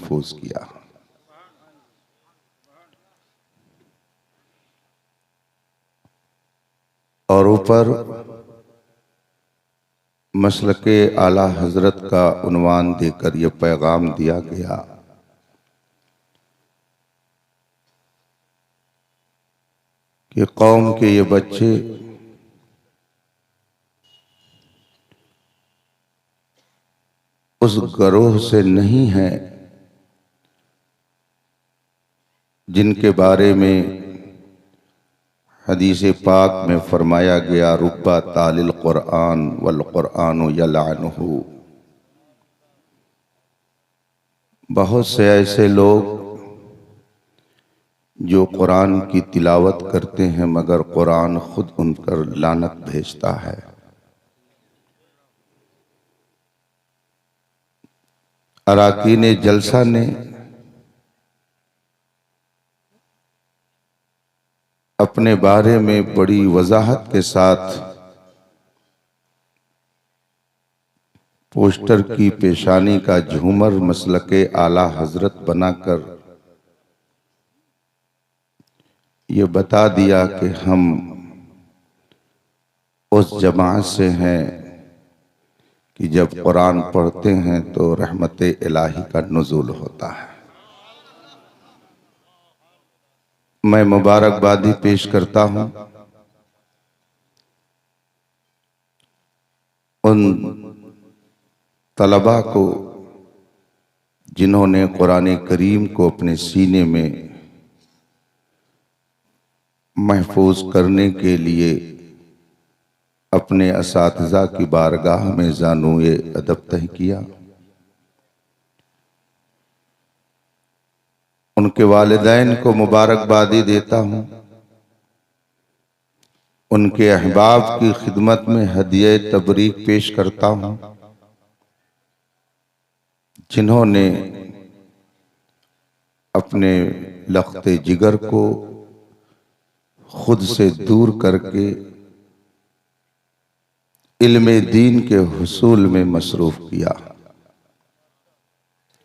महफूज किया। और ऊपर मसलके आला हजरत का उन्वान देकर यह पैगाम दिया गया कि कौम के ये बच्चे उस गरोह से नहीं हैं जिनके बारे में हदीस पाक में फरमाया गया, रुब्बा तालिल कुरान वल कुरान यलअनुहु। बहुत से ऐसे लोग जो कुरान की तिलावत करते हैं मगर कुरान खुद उन पर लानत भेजता है। अराकीन जलसा ने अपने बारे में बड़ी वजाहत के साथ पोस्टर की पेशानी का झूमर मसलके आला हजरत बनाकर ये बता दिया कि हम उस जमात से हैं कि जब कुरान पढ़ते हैं तो रहमत इलाही का नुज़ूल होता है। मैं मुबारकबादी पेश करता हूं उन तलबा को जिन्होंने कुरान करीम को अपने सीने में महफूज करने के लिए अपने असातिज़ा की बारगाह में ज़ानुए अदब तय किया। उनके वालिदैन को मुबारकबादी देता हूँ। उनके अहबाब की खिदमत में हदिये तबरीक पेश करता हूँ जिन्होंने अपने लख्ते जिगर को खुद से दूर करके इल्मे दीन के हुसूल में मसरूफ किया।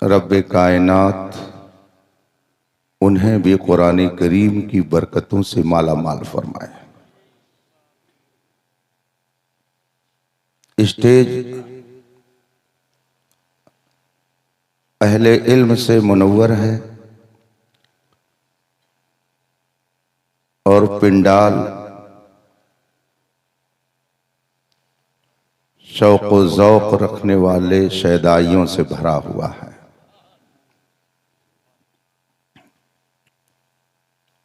रब्बे कायनात उन्हें भी कुरान करीम की बरकतों से माला माल फरमाए। स्टेज अहले इल्म से मुनव्वर है और पिंडाल शौक़ व ज़ौक़ रखने वाले शैदाइयों से भरा हुआ है।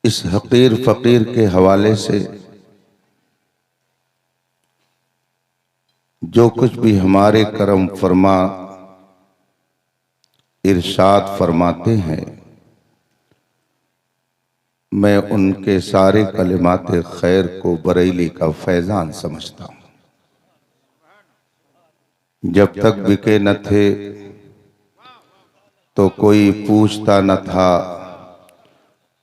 इस हकीर फ़कीर के हवाले से जो कुछ भी हमारे करम फरमा इरशाद फरमाते हैं, मैं उनके सारे कलिमात खैर को बरेली का फैजान समझता हूँ। जब तक बिके न थे तो कोई पूछता न था,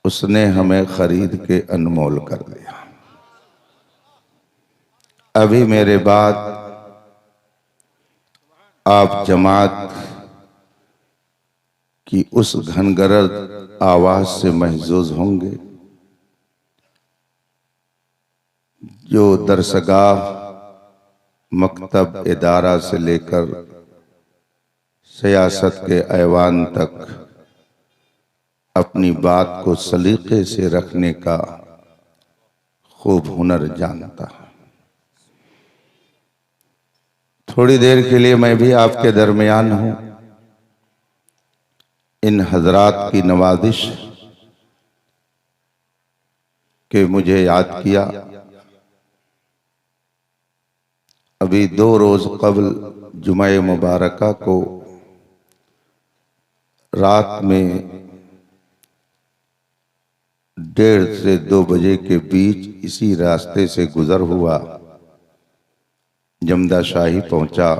उसने हमें खरीद के अनमोल कर दिया। अभी मेरे बाद आप जमात की उस घनगरज आवाज से महजूज होंगे जो दरसगाह, मकतब, इदारा से लेकर सियासत के ऐवान तक अपनी बात को सलीके से रखने का खूब हुनर जानता है। थोड़ी देर के लिए मैं भी आपके दरमियान हूं। इन हजरात की नवाजिश के मुझे याद किया। अभी 2 रोज कबल जुमे मुबारका को रात में 1:30 से 2 बजे के बीच इसी रास्ते से गुजर हुआ, जमदा शाही पहुंचा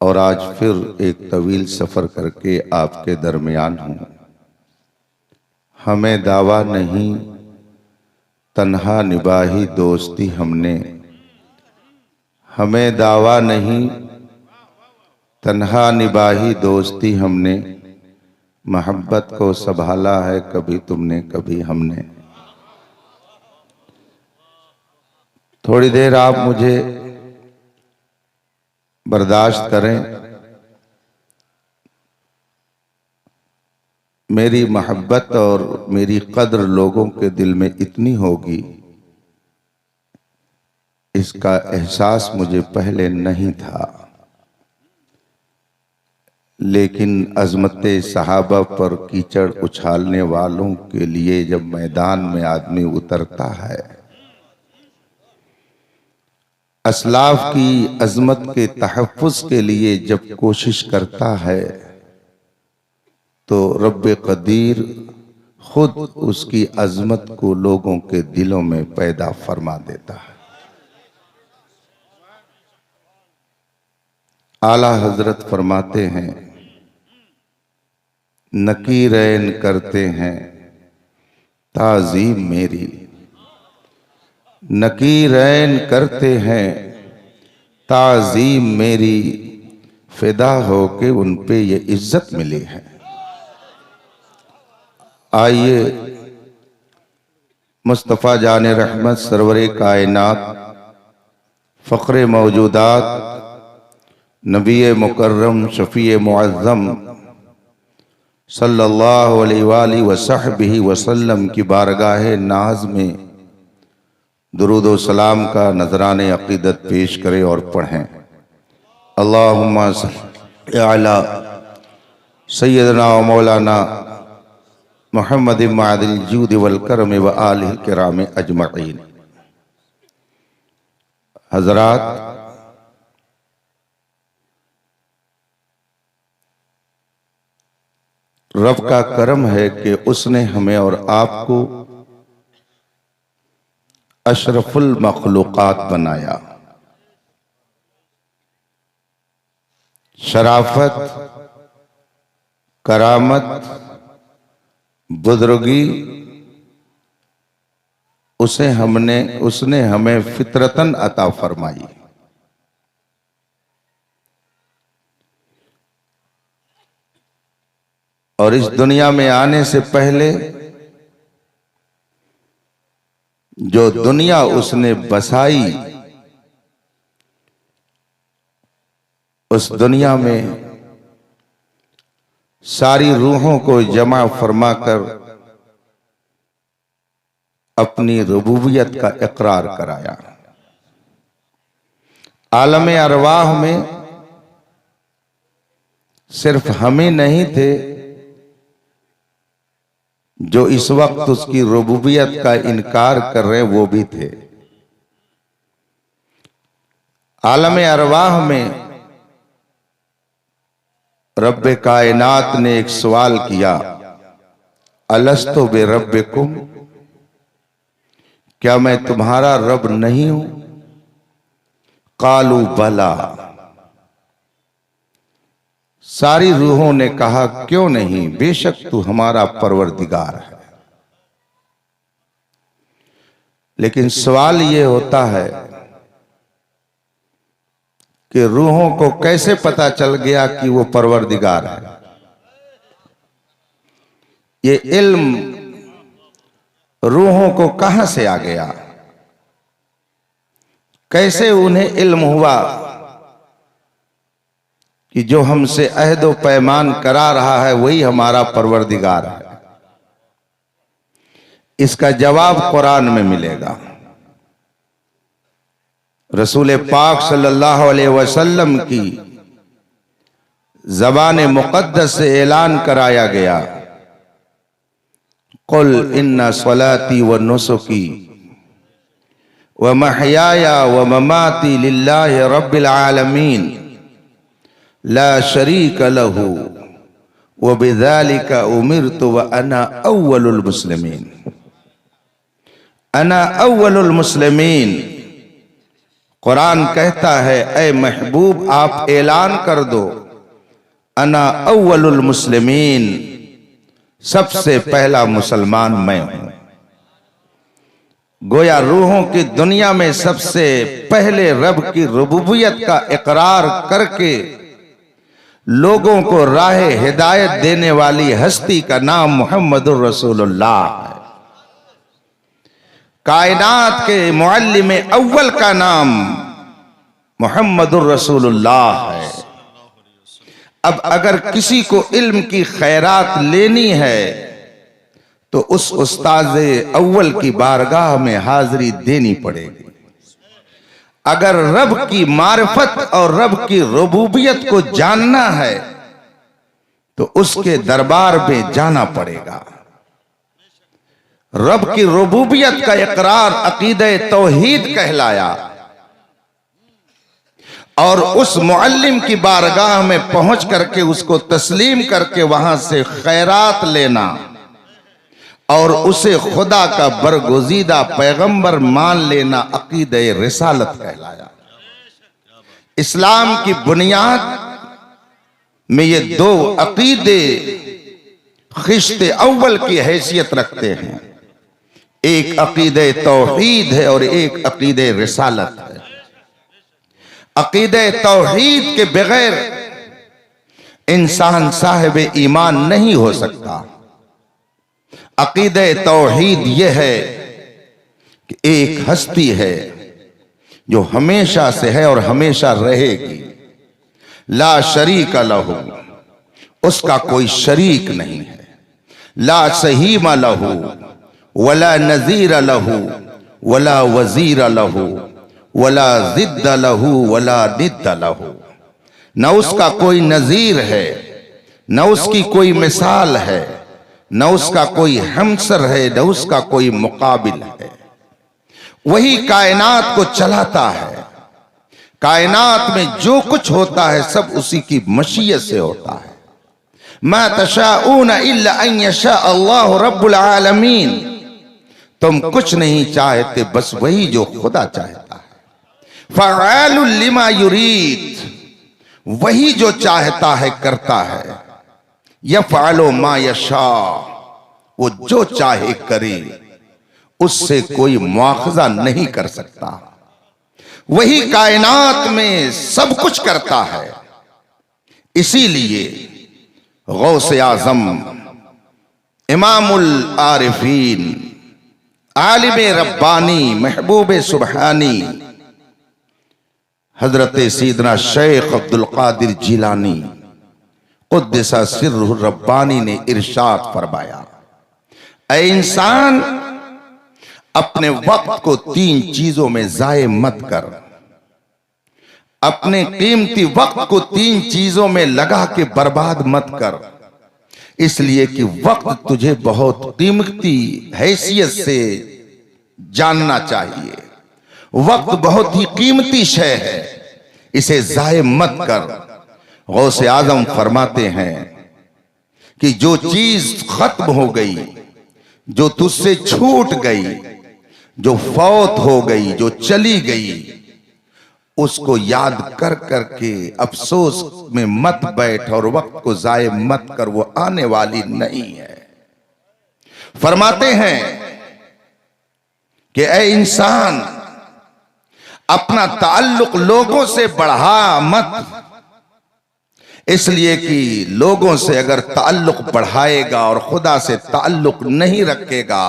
और आज फिर एक तवील सफर करके आपके दरमियान हूं। हमें दावा नहीं, तन्हा निभाही दोस्ती हमने, हमें दावा नहीं, तन्हा निभाही दोस्ती हमने, मोहब्बत को संभाला है कभी तुमने कभी हमने। थोड़ी देर आप मुझे बर्दाश्त करें। मेरी मोहब्बत और मेरी कद्र लोगों के दिल में इतनी होगी, इसका एहसास मुझे पहले नहीं था। लेकिन अज़मत सहाबा पर कीचड़ उछालने वालों के लिए जब मैदान में आदमी उतरता है, असलाफ की अज़मत के तहफ़्फ़ुज़ के लिए जब कोशिश करता है, तो रब्बे क़दीर खुद उसकी अज़मत को लोगों के दिलों में पैदा फरमा देता है। आला हजरत फरमाते हैं, नकीरैन करते हैं ताज़ीम मेरी, नकीरैन करते हैं ताज़ीम मेरी, फिदा हो के उन पे ये इज्जत मिली है। आइए मुस्तफ़ा जाने रहमत सरवरे कायनात फ़ख्रे मौजूदात नबी मुकर्रम शफ़ी मुअज़्ज़म सल्लल्लाहु अलैहि वसहबिही वसल्लम की बारगाह नाज में दुरूद व सलाम का नजराने अक़ीदत पेश करें और पढ़ें। अल्लाहुम्मा सल्लि अला सय्यदना व मौलाना मुहम्मद मादिल जूद वल करम व आलिहि किराम अजमईन। हज़रात, रब का करम है कि उसने हमें और आपको अशरफुल मखलूक़ात बनाया। शराफत, करामत, बुजुर्गी उसने हमें फितरतन अता फरमाई। और इस दुनिया में आने से पहले जो दुनिया उसने बसाई, उस दुनिया में सारी रूहों को जमा फरमाकर अपनी रुबूबियत का इकरार कराया। आलम अरवाह में सिर्फ हम ही नहीं थे जो इस वक्त उसकी रुबूबियत का इनकार कर रहे, वो भी थे। आलम अरवाह में रब्बे कायनात ने एक सवाल किया, अलस्तु बि रब्बिकुम, क्या मैं तुम्हारा रब नहीं हूं? कालू बला, सारी रूहों ने कहा क्यों नहीं, बेशक तू हमारा परवरदिगार है। लेकिन सवाल ये होता है कि रूहों को कैसे पता चल गया कि वो परवरदिगार है? ये इल्म रूहों को कहां से आ गया? कैसे उन्हें इल्म हुआ कि जो हमसे अहद व पैमान करा रहा है वही हमारा परवरदिगार है? इसका जवाब कुरान में मिलेगा। रसूल पाक सल्लल्लाहु अलैहि वसल्लम की ज़बान मुक़द्दस से ऐलान कराया गया, कुल इन्ना सलाती व नुसुकी व महयाया व ममाती लिल्लाहि रब्बिल आलमीन ला शरीक लहू व बिज़ालिका उमिरतु व अना अव्वलुल मुस्लिमीन। अना अव्वलुल मुस्लिमीन, कुरान कहता है ऐ महबूब आप ऐलान कर दो, अना अव्वलुल मुस्लिमीन, सबसे पहला मुसलमान मैं हूं। गोया रूहों की दुनिया में सबसे पहले रब की रुबूबियत का इकरार करके लोगों को राह हिदायत देने वाली हस्ती का नाम मुहम्मदुर रसूलुल्लाह है। कायनात के मुअल्लिम अव्वल का नाम मुहम्मदुर रसूलुल्लाह है। अब अगर किसी को इल्म की खैरात लेनी है तो उस उस्ताद अव्वल की बारगाह में हाजिरी देनी पड़ेगी। अगर रब की मारिफत और रब की रुबूबियत को जानना है तो उसके दरबार में जाना पड़ेगा। रब की रुबूबियत का इकरार अकीदे तौहीद कहलाया और उस मुअल्लिम की बारगाह में पहुंच करके उसको तस्लीम करके वहां से खैरात लेना और उसे खुदा का बरगुज़ीदा पैगंबर मान लेना अकीदे रिसालत कहलाया। इस्लाम की बुनियाद में ये दो अकीदे खिश्ते अव्वल की हैसियत रखते हैं। एक अकीदे तौहीद है और एक अकीदे रिसालत है। अकीदे तौहीद के बगैर इंसान साहिब ईमान नहीं हो सकता। अकीदे तौहीद यह है कि एक हस्ती है जो हमेशा से है और हमेशा रहेगी। ला शरीक लहू, उसका कोई शरीक नहीं है। ला सहीम लहू वला नजीर लहू वला वजीर लहू वला जिद्द लहू वला निद्द लहू। न उसका कोई नजीर है, न उसकी कोई मिसाल है, न उसका कोई हमसर है, न उसका कोई मुकाबिल है। वही कायनात को चलाता है। कायनात में जो कुछ होता है सब उसी की मशीयत से होता है। मा तशाऊन इल्ला अन यशा अल्लाहु रब्बुल आलमीन, तुम कुछ नहीं चाहते बस वही जो खुदा चाहता है। फ़अालुल लिमा युरीद, वही जो चाहता है करता है। यफ़अलु मा यशा, वो जो चाहे करे, उससे कोई मुआखजा नहीं कर सकता। वही कायनात में सब कुछ करता है। इसीलिए गौसे आजम, इमामुल आरिफीन, आलिम रब्बानी, महबूब सुबहानी हजरत सैयदना शेख अब्दुल कादिर जिलानी क़ुद्दसा सिर्रुहु रब्बानी ने इरशाद फरमाया, ऐ इंसान, अपने वक्त को तीन चीजों में जाये मत कर। अपने कीमती वक्त को तीन चीजों में लगा के बर्बाद मत कर, इसलिए कि वक्त तुझे बहुत कीमती हैसियत से जानना चाहिए। वक्त बहुत ही कीमती शय है, इसे जाये मत कर। गौसे आजम फरमाते हैं कि जो चीज खत्म हो गई, जो तुझसे छूट गई, जो फौत हो गई, जो चली गई, उसको याद कर करके अफसोस में मत बैठ और वक्त को जाये मत कर, वो आने वाली नहीं है। फरमाते हैं कि ऐ इंसान, अपना ताल्लुक लोगों से बढ़ा मत, इसलिए कि लोगों से अगर ताल्लुक बढ़ाएगा और खुदा से ताल्लुक नहीं रखेगा,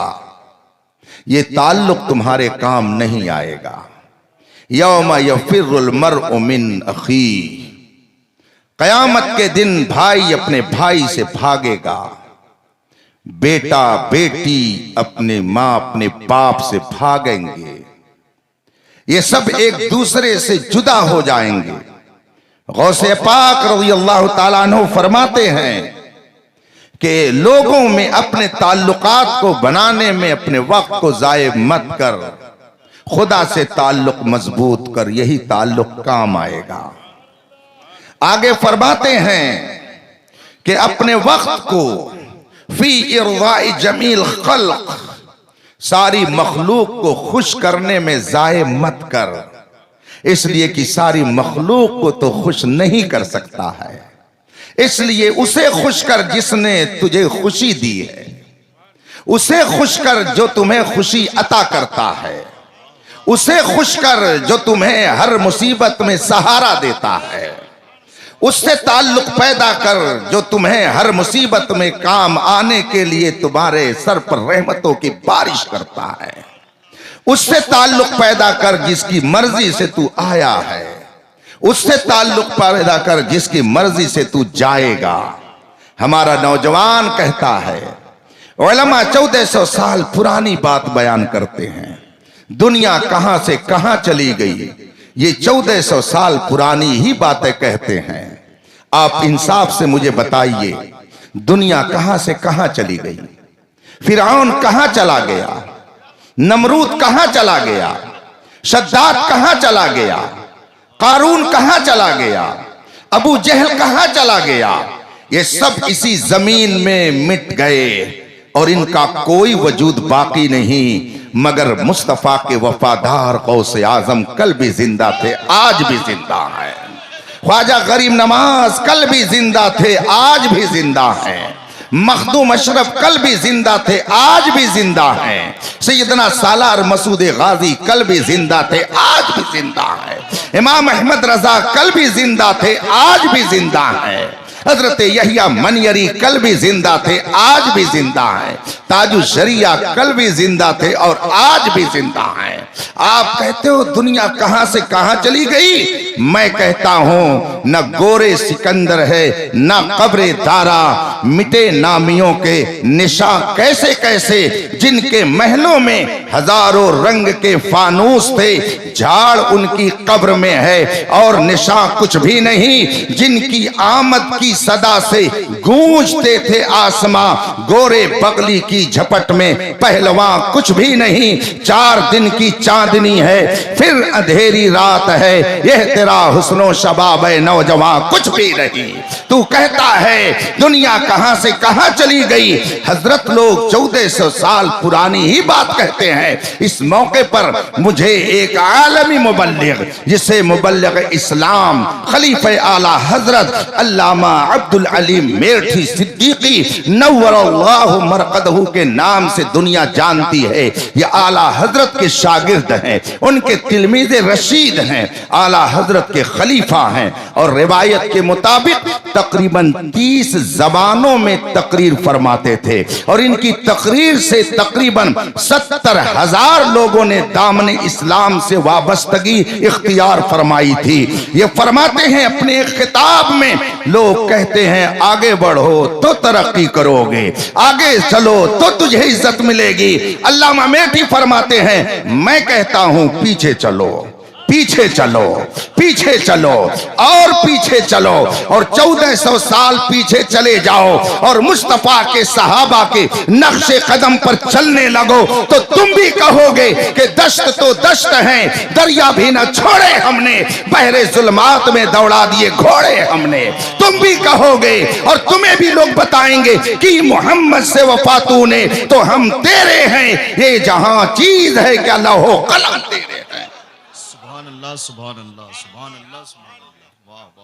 ये ताल्लुक तुम्हारे काम नहीं आएगा। यौमा यफिरुल मर्उ मिन अखी, कयामत के दिन भाई अपने भाई से भागेगा, बेटा बेटी अपने मां अपने बाप से भागेंगे। ये सब एक दूसरे से जुदा हो जाएंगे। गौसे पाक रज़ियल्लाहु ताला अन्हु फरमाते हैं कि लोगों में अपने ताल्लुकात को बनाने में अपने वक्त को जाये मत कर, खुदा से ताल्लुक मजबूत कर, यही ताल्लुक काम आएगा। आगे फरमाते हैं कि अपने वक्त को फी इर्ज़ाई जमील खल्क, सारी मखलूक को खुश करने में जाये मत कर, इसलिए कि सारी मखलूक को तो खुश नहीं कर सकता है। इसलिए उसे खुश कर जिसने तुझे खुशी दी है, उसे खुश कर जो तुम्हें खुशी अता करता है, उसे खुश कर जो तुम्हें हर मुसीबत में सहारा देता है, उससे ताल्लुक पैदा कर जो तुम्हें हर मुसीबत में काम आने के लिए तुम्हारे सर पर रहमतों की बारिश करता है। उससे ताल्लुक पैदा कर जिसकी मर्जी से तू आया है, उससे ताल्लुक पैदा कर जिसकी मर्जी से तू जाएगा। हमारा नौजवान कहता है, उलमा 1400 साल पुरानी बात बयान करते हैं, दुनिया कहां से कहां चली गई, ये 1400 साल पुरानी ही बातें कहते हैं। आप इंसाफ से मुझे बताइए, दुनिया कहां से कहां चली गई? फिरौन कहां चला गया? नमरूद कहां चला गया? शद्दाद कहां चला गया? कारून कहां चला गया? अबू जहल कहां चला गया? ये सब इसी जमीन में मिट गए और इनका कोई वजूद बाकी नहीं, मगर मुस्तफा के वफादार गौसे आजम कल भी जिंदा थे, आज भी जिंदा है। ख्वाजा गरीब नवाज कल भी जिंदा थे, आज भी जिंदा हैं। मखदूम अशरफ कल भी जिंदा थे, आज भी जिंदा हैं। सैयदना सालार मसूद गाजी कल भी जिंदा थे, आज भी जिंदा है। इमाम अहमद रजा कल भी जिंदा थे, आज भी जिंदा है। हजरत यहिया मनयरी कल भी जिंदा थे, आज भी जिंदा हैं। ताजु शरिया कल भी जिंदा थे और आज भी जिंदा हैं। आप कहते हो दुनिया कहां से कहां चली गई, मैं कहता हूं न गोरे सिकंदर है न कब्रे दारा, मिटे नामियों के निशान कैसे कैसे, जिनके महलों में हजारों रंग के फानूस थे, झाड़ उनकी कब्र में है और निशान कुछ भी नहीं। जिनकी आमद की सदा से गूंजते थे आसमां, गोरे बगली की झपट में पहलवां कुछ भी नहीं। 4 दिन की चांदनी है फिर अंधेरी रात है, यह तेरा हुस्नो शबाब है नौजवान कुछ भी नहीं। तू कहता है दुनिया कहां से कहां चली गई। हजरत लोग 1400 साल पुरानी ही बात कहते हैं। इस मौके पर मुझे एक आलमी मुबल्लिग, जिसे मुबल्लिग इस्लाम खलीफे आला हजरत अल्लामा अब्दुल अलीम मेरठी सिद्दीकी नव्वरल्लाहु मरकदहू के नाम से दुनिया जानती है, ये आला हजरत के शागिर्द हैं, उनके तिलमीज़े रशीद हैं, आला हजरत के खलीफा हैं और रिवायत के मुताबिक तकरीबन 30 जबानों में तकरीर फरमाते थे और इनकी तकरीर से तकरीबन 70,000 लोगों ने दामने इस्लाम से वाबस्तगी इख्तियार फरमाई थी। ये फरमाते हैं अपने एक खिताब में, लोग कहते हैं आगे बढ़ो तो तरक्की करोगे, आगे चलो तो तुझे इज्जत मिलेगी। अल्लामा मेरठी फरमाते हैं मैं कहता हूं पीछे चलो, पीछे चलो, पीछे चलो और पीछे चलो और 1400 साल पीछे चले जाओ और मुस्तफा के सहाबा के नक्शे कदम पर चलने लगो तो तुम भी कहोगे कि दश्त तो दश्त है, दरिया भी न छोड़े हमने, बहरे जुल्मात में दौड़ा दिए घोड़े हमने। तुम भी कहोगे और तुम्हें भी लोग बताएंगे कि मोहम्मद से वफा तूने तो हम तेरे हैं, ये जहां चीज है क्या लौहो कलम तेरे हैं।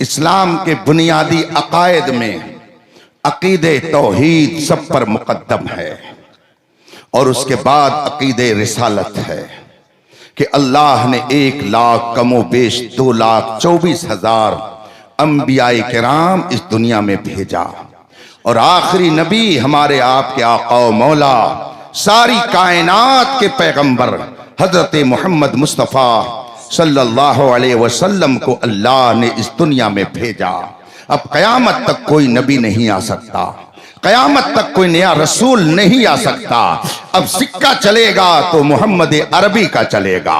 इस्लाम के बुनियादी अकायद में अकीदे तौहीद सब पर मुकद्दम है और उसके बाद अकीदे रिसालत है कि अल्लाह ने 1 लाख कमो बेश 2,24,000 अंबियाए किराम इस दुनिया में भेजा और आखिरी नबी हमारे आपके आका व मौला सारी कायनात के पैगंबर हजरत मोहम्मद मुस्तफ़ा सल्लल्लाहु अलैहि वसल्लम को अल्लाह ने इस दुनिया में भेजा। अब कयामत तक कोई नबी नहीं आ सकता, कयामत तक कोई नया रसूल नहीं आ सकता। अब सिक्का चलेगा तो मोहम्मद अरबी का चलेगा,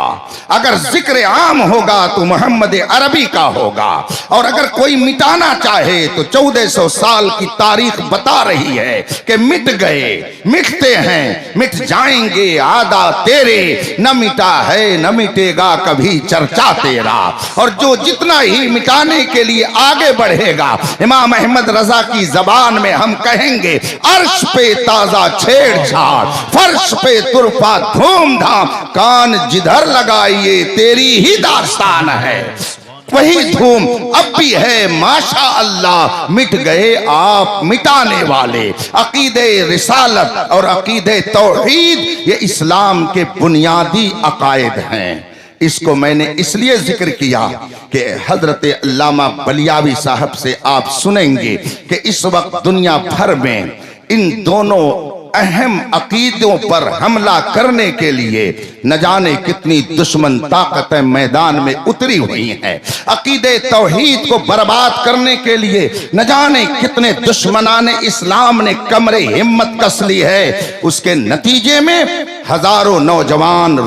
अगर जिक्र आम होगा तो मोहम्मद अरबी का होगा और अगर कोई मिटाना चाहे तो 1400 साल की तारीख बता रही है कि मिट गए, मिटते हैं, मिट जाएंगे आदा तेरे, न मिटा है न मिटेगा कभी चर्चा तेरा। और जो जितना ही मिटाने के लिए आगे बढ़ेगा, इमाम अहमद रजा की जबान में हम कहेंगे अर्श पे ताजा छेड़छाड़, फर्श पे तुरफा धूमधाम, कान जिधर लगाइए तेरी ही दास्तान है, वही धूम अब भी है माशा अल्लाह। मिट गए आप मिटाने वाले। अकीदे रिसालत और अकीदे तौहीद ये इस्लाम के बुनियादी अकायद हैं। इसको मैंने इसलिए जिक्र किया कि हजरत अल्लामा बलियावी साहब से आप सुनेंगे कि इस वक्त दुनिया भर में इन दोनों अहम अकीदों पर हमला करने के लिए न जाने कितनी दुश्मन ताकतें मैदान में उतरी हुई हैं। अकीदे तौहीद को बर्बाद करने के लिए न जाने कितने दुश्मनाने इस्लाम ने कमरे हिम्मत कस ली है। उसके नतीजे में हजारों नौजवान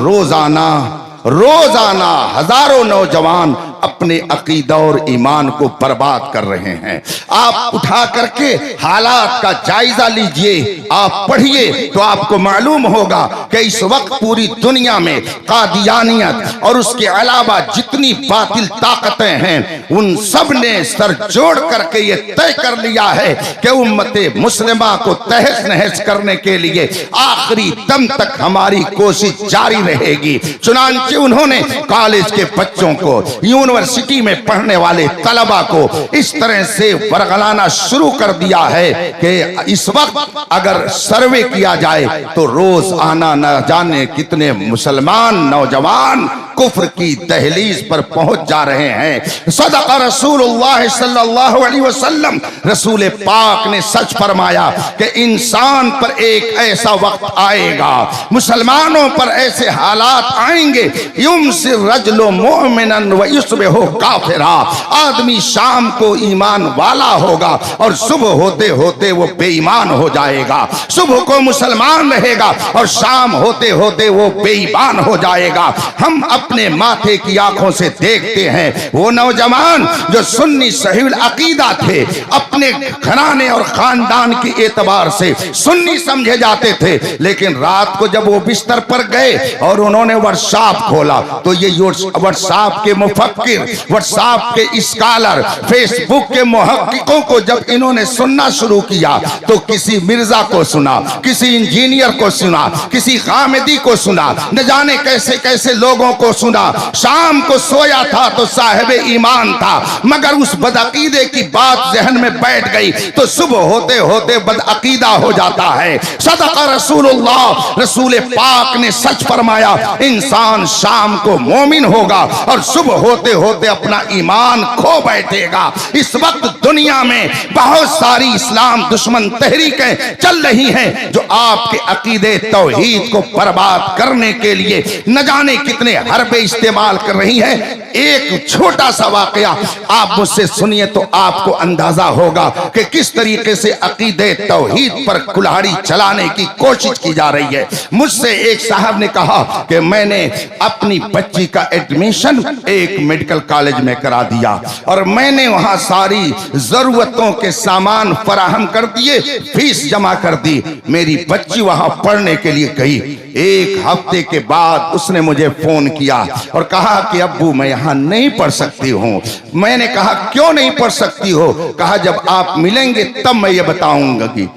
रोजाना हजारों नौजवान अपने अकीदा और ईमान को बर्बाद कर रहे हैं। आप उठा करके हालात का जायजा लीजिए, आप पढ़िए तो आपको मालूम होगा कि इस वक्त पूरी दुनिया में कादियानियत और उसके अलावा जितनी बातिल ताकतें हैं उन सब ने सर जोड़ करके ये तय कर लिया है कि उम्मते मुस्लिमा को तहस नहस करने के लिए आखिरी दम तक हमारी कोशिश जारी रहेगी। चुनांचे उन्होंने कॉलेज के बच्चों को, यूनिवर्सिटी में पढ़ने वाले तलबा को इस तरह से वरगलाना शुरू कर दिया है कि इस वक्त अगर सर्वे किया जाए तो रोज आना न जाने कितने मुसलमान नौजवान कुफ्र की दहलीज पर पहुंच जा रहे हैं। सदक़ रसूलुल्लाह सल्लल्लाहु अलैहि वसल्लम, रसूल पाक ने सच फरमाया कि इंसान पर एक ऐसा वक्त आएगा, मुसलमानों पर ऐसे हालात आएंगे, युमसिर रजुलु मुमिनन व युस्बिहु काफिरा, आदमी शाम को ईमान वाला होगा और सुबह होते होते वो बेईमान हो जाएगा। सुबह को मुसलमान रहेगा और शाम होते होते वो बेईमान हो जाएगा। हम अपने माथे की आंखों से देखते हैं वो नौजवान जो सुन्नी सहील अकीदा थे, अपने घराने और खानदान के एतबार से सुन्नी समझे जाते थे, लेकिन रात को जब वो बिस्तर पर गए और उन्होंने व्हाट्सएप खोला तो ये व्हाट्सएप के मुफक्किर, व्हाट्सएप के स्कॉलर, फेसबुक के मुहक्किकों को जब इन्होंने सुनना शुरू किया तो किसी मिर्जा को सुना, किसी इंजीनियर को सुना, किसी खामिदी को सुना, न जाने कैसे कैसे लोगों को सुना। शाम को सोया था तो साहिब ईमान था, मगर उस बदअकीदे की बात जहन में बैठ गई तो सुबह होते होते बदअकीदा हो जाता है। सदक़ रसूलुल्लाह, रसूल पाक ने सच फरमाया, इंसान शाम को मोमिन होगा और सुबह होते होते अपना ईमान खो बैठेगा। इस वक्त दुनिया में बहुत सारी इस्लाम दुश्मन तहरीकें चल रही हैं जो आपके अकीदे तौहीद को बर्बाद करने के लिए न जाने कितने हरबे इस्तेमाल कर रही हैं। एक छोटा सा वाकया आप मुझसे सुनिए तो आपको अंदाजा होगा कि किस तरीके से अकीदे तौहीद पर कुल्हाड़ी चलाने की कोशिश की जा रही है। मुझसे एक साहब ने कहा कि मैंने अपनी बच्ची का एडमिशन एक मेडिकल कॉलेज में करा दिया और मैंने वहां सारी जरूरतों के सामान फराहम कर दिए, फीस जमा कर दी। मेरी बच्ची वहां पढ़ने के लिए गई। एक हफ्ते के बाद उसने मुझे फोन किया और कहा कि अब्बू मैं यहाँ नहीं पढ़ सकती हूँ। मैंने कहा क्यों नहीं पढ़ सकती हो? कहा जब आप मिलेंगे तब मैं ये बताऊंगा। कि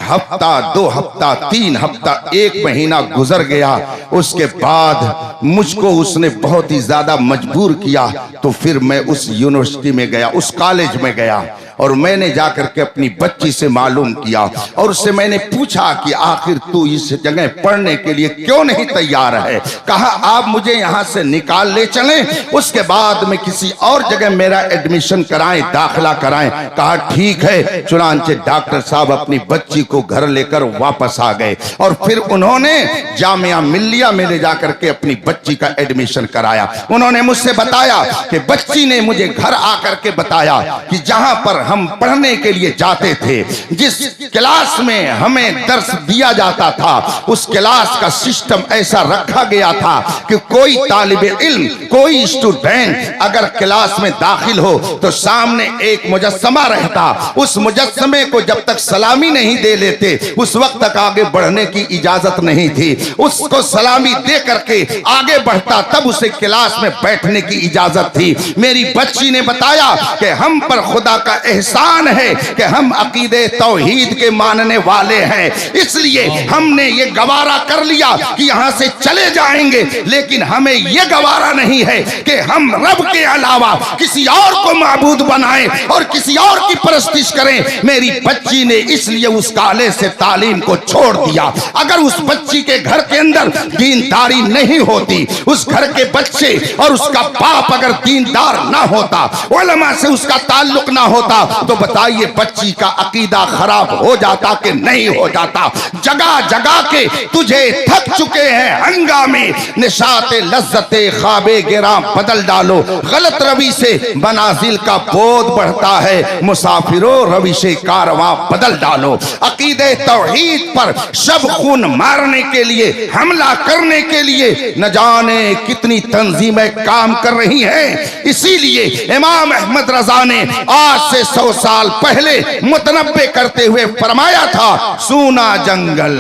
हफ्ता, 2 हफ्ता, 3 हफ्ता, 1 महीना गुजर गया। उसके बाद मुझको उसने बहुत ही ज्यादा मजबूर किया तो फिर मैं उस यूनिवर्सिटी में गया, उस कॉलेज में गया और मैंने जाकर के अपनी बच्ची से मालूम किया और उससे मैंने पूछा कि आखिर तू इस जगह पढ़ने के लिए क्यों नहीं तैयार है? कहा आप मुझे यहाँ से निकाल ले चलें, उसके बाद में किसी और जगह मेरा एडमिशन कराएं, दाखिला कराएं। कहा ठीक है। चुनांचे डॉक्टर साहब अपनी बच्ची को घर लेकर वापस आ गए और फिर उन्होंने जामिया मिल्लिया में ले जाकर के अपनी बच्ची का एडमिशन कराया। उन्होंने मुझसे बताया कि बच्ची ने मुझे घर आकर के बताया कि जहां पर हम पढ़ने के लिए जाते थे, जिस क्लास में हमें दर्स दिया जाता था, उस क्लास का सिस्टम ऐसा रखा गया था कि कोई तालिबे इल्म, कोई स्टूडेंट अगर क्लास में दाखिल हो तो सामने एक मुजस्समा रहता। उस मुजस्समे को जब तक सलामी नहीं दे लेते उस वक्त तक आगे बढ़ने की इजाजत नहीं थी। उसको सलामी दे करके आगे बढ़ता तब उसे क्लास में बैठने की इजाजत थी। मेरी बच्ची ने बताया कि हम पर खुदा का एहसान है कि हम अकीदे तौहीद के मानने वाले हैं, इसलिए हमने ये गवारा कर लिया कि यहाँ से चले जाएंगे, लेकिन हमें ये गवारा नहीं है कि हम रब के अलावा किसी और को माबूद बनाएं और किसी और की परस्तिश करें। मेरी बच्ची ने इसलिए उस काले से तालीम को छोड़ दिया। अगर उस बच्ची के घर के अंदर दीनदारी नहीं होती, उस घर के बच्चे और उसका बाप अगर दीनदार ना होता, उलमा से उसका ताल्लुक ना होता, तो बताइए बच्ची का अकीदा खराब हो जाता कि नहीं हो जाता। जगह जगह के तुझे थक चुके हैं हंगामे, निशाते लज्जते ख्वाबे गिरा बदल डालो। गलत रवि से मनाजिल का बोध बढ़ता है, मुसाफिरों रवि से कारवां बदल डालो। अकीदे तौहीद पर शब खून मारने के लिए, हमला करने के लिए न जाने कितनी तंजीमें काम कर रही हैं। इसीलिए इमाम अहमद रजा ने आज से 100 साल पहले मुतनब्बे करते हुए फरमाया था, सूना जंगल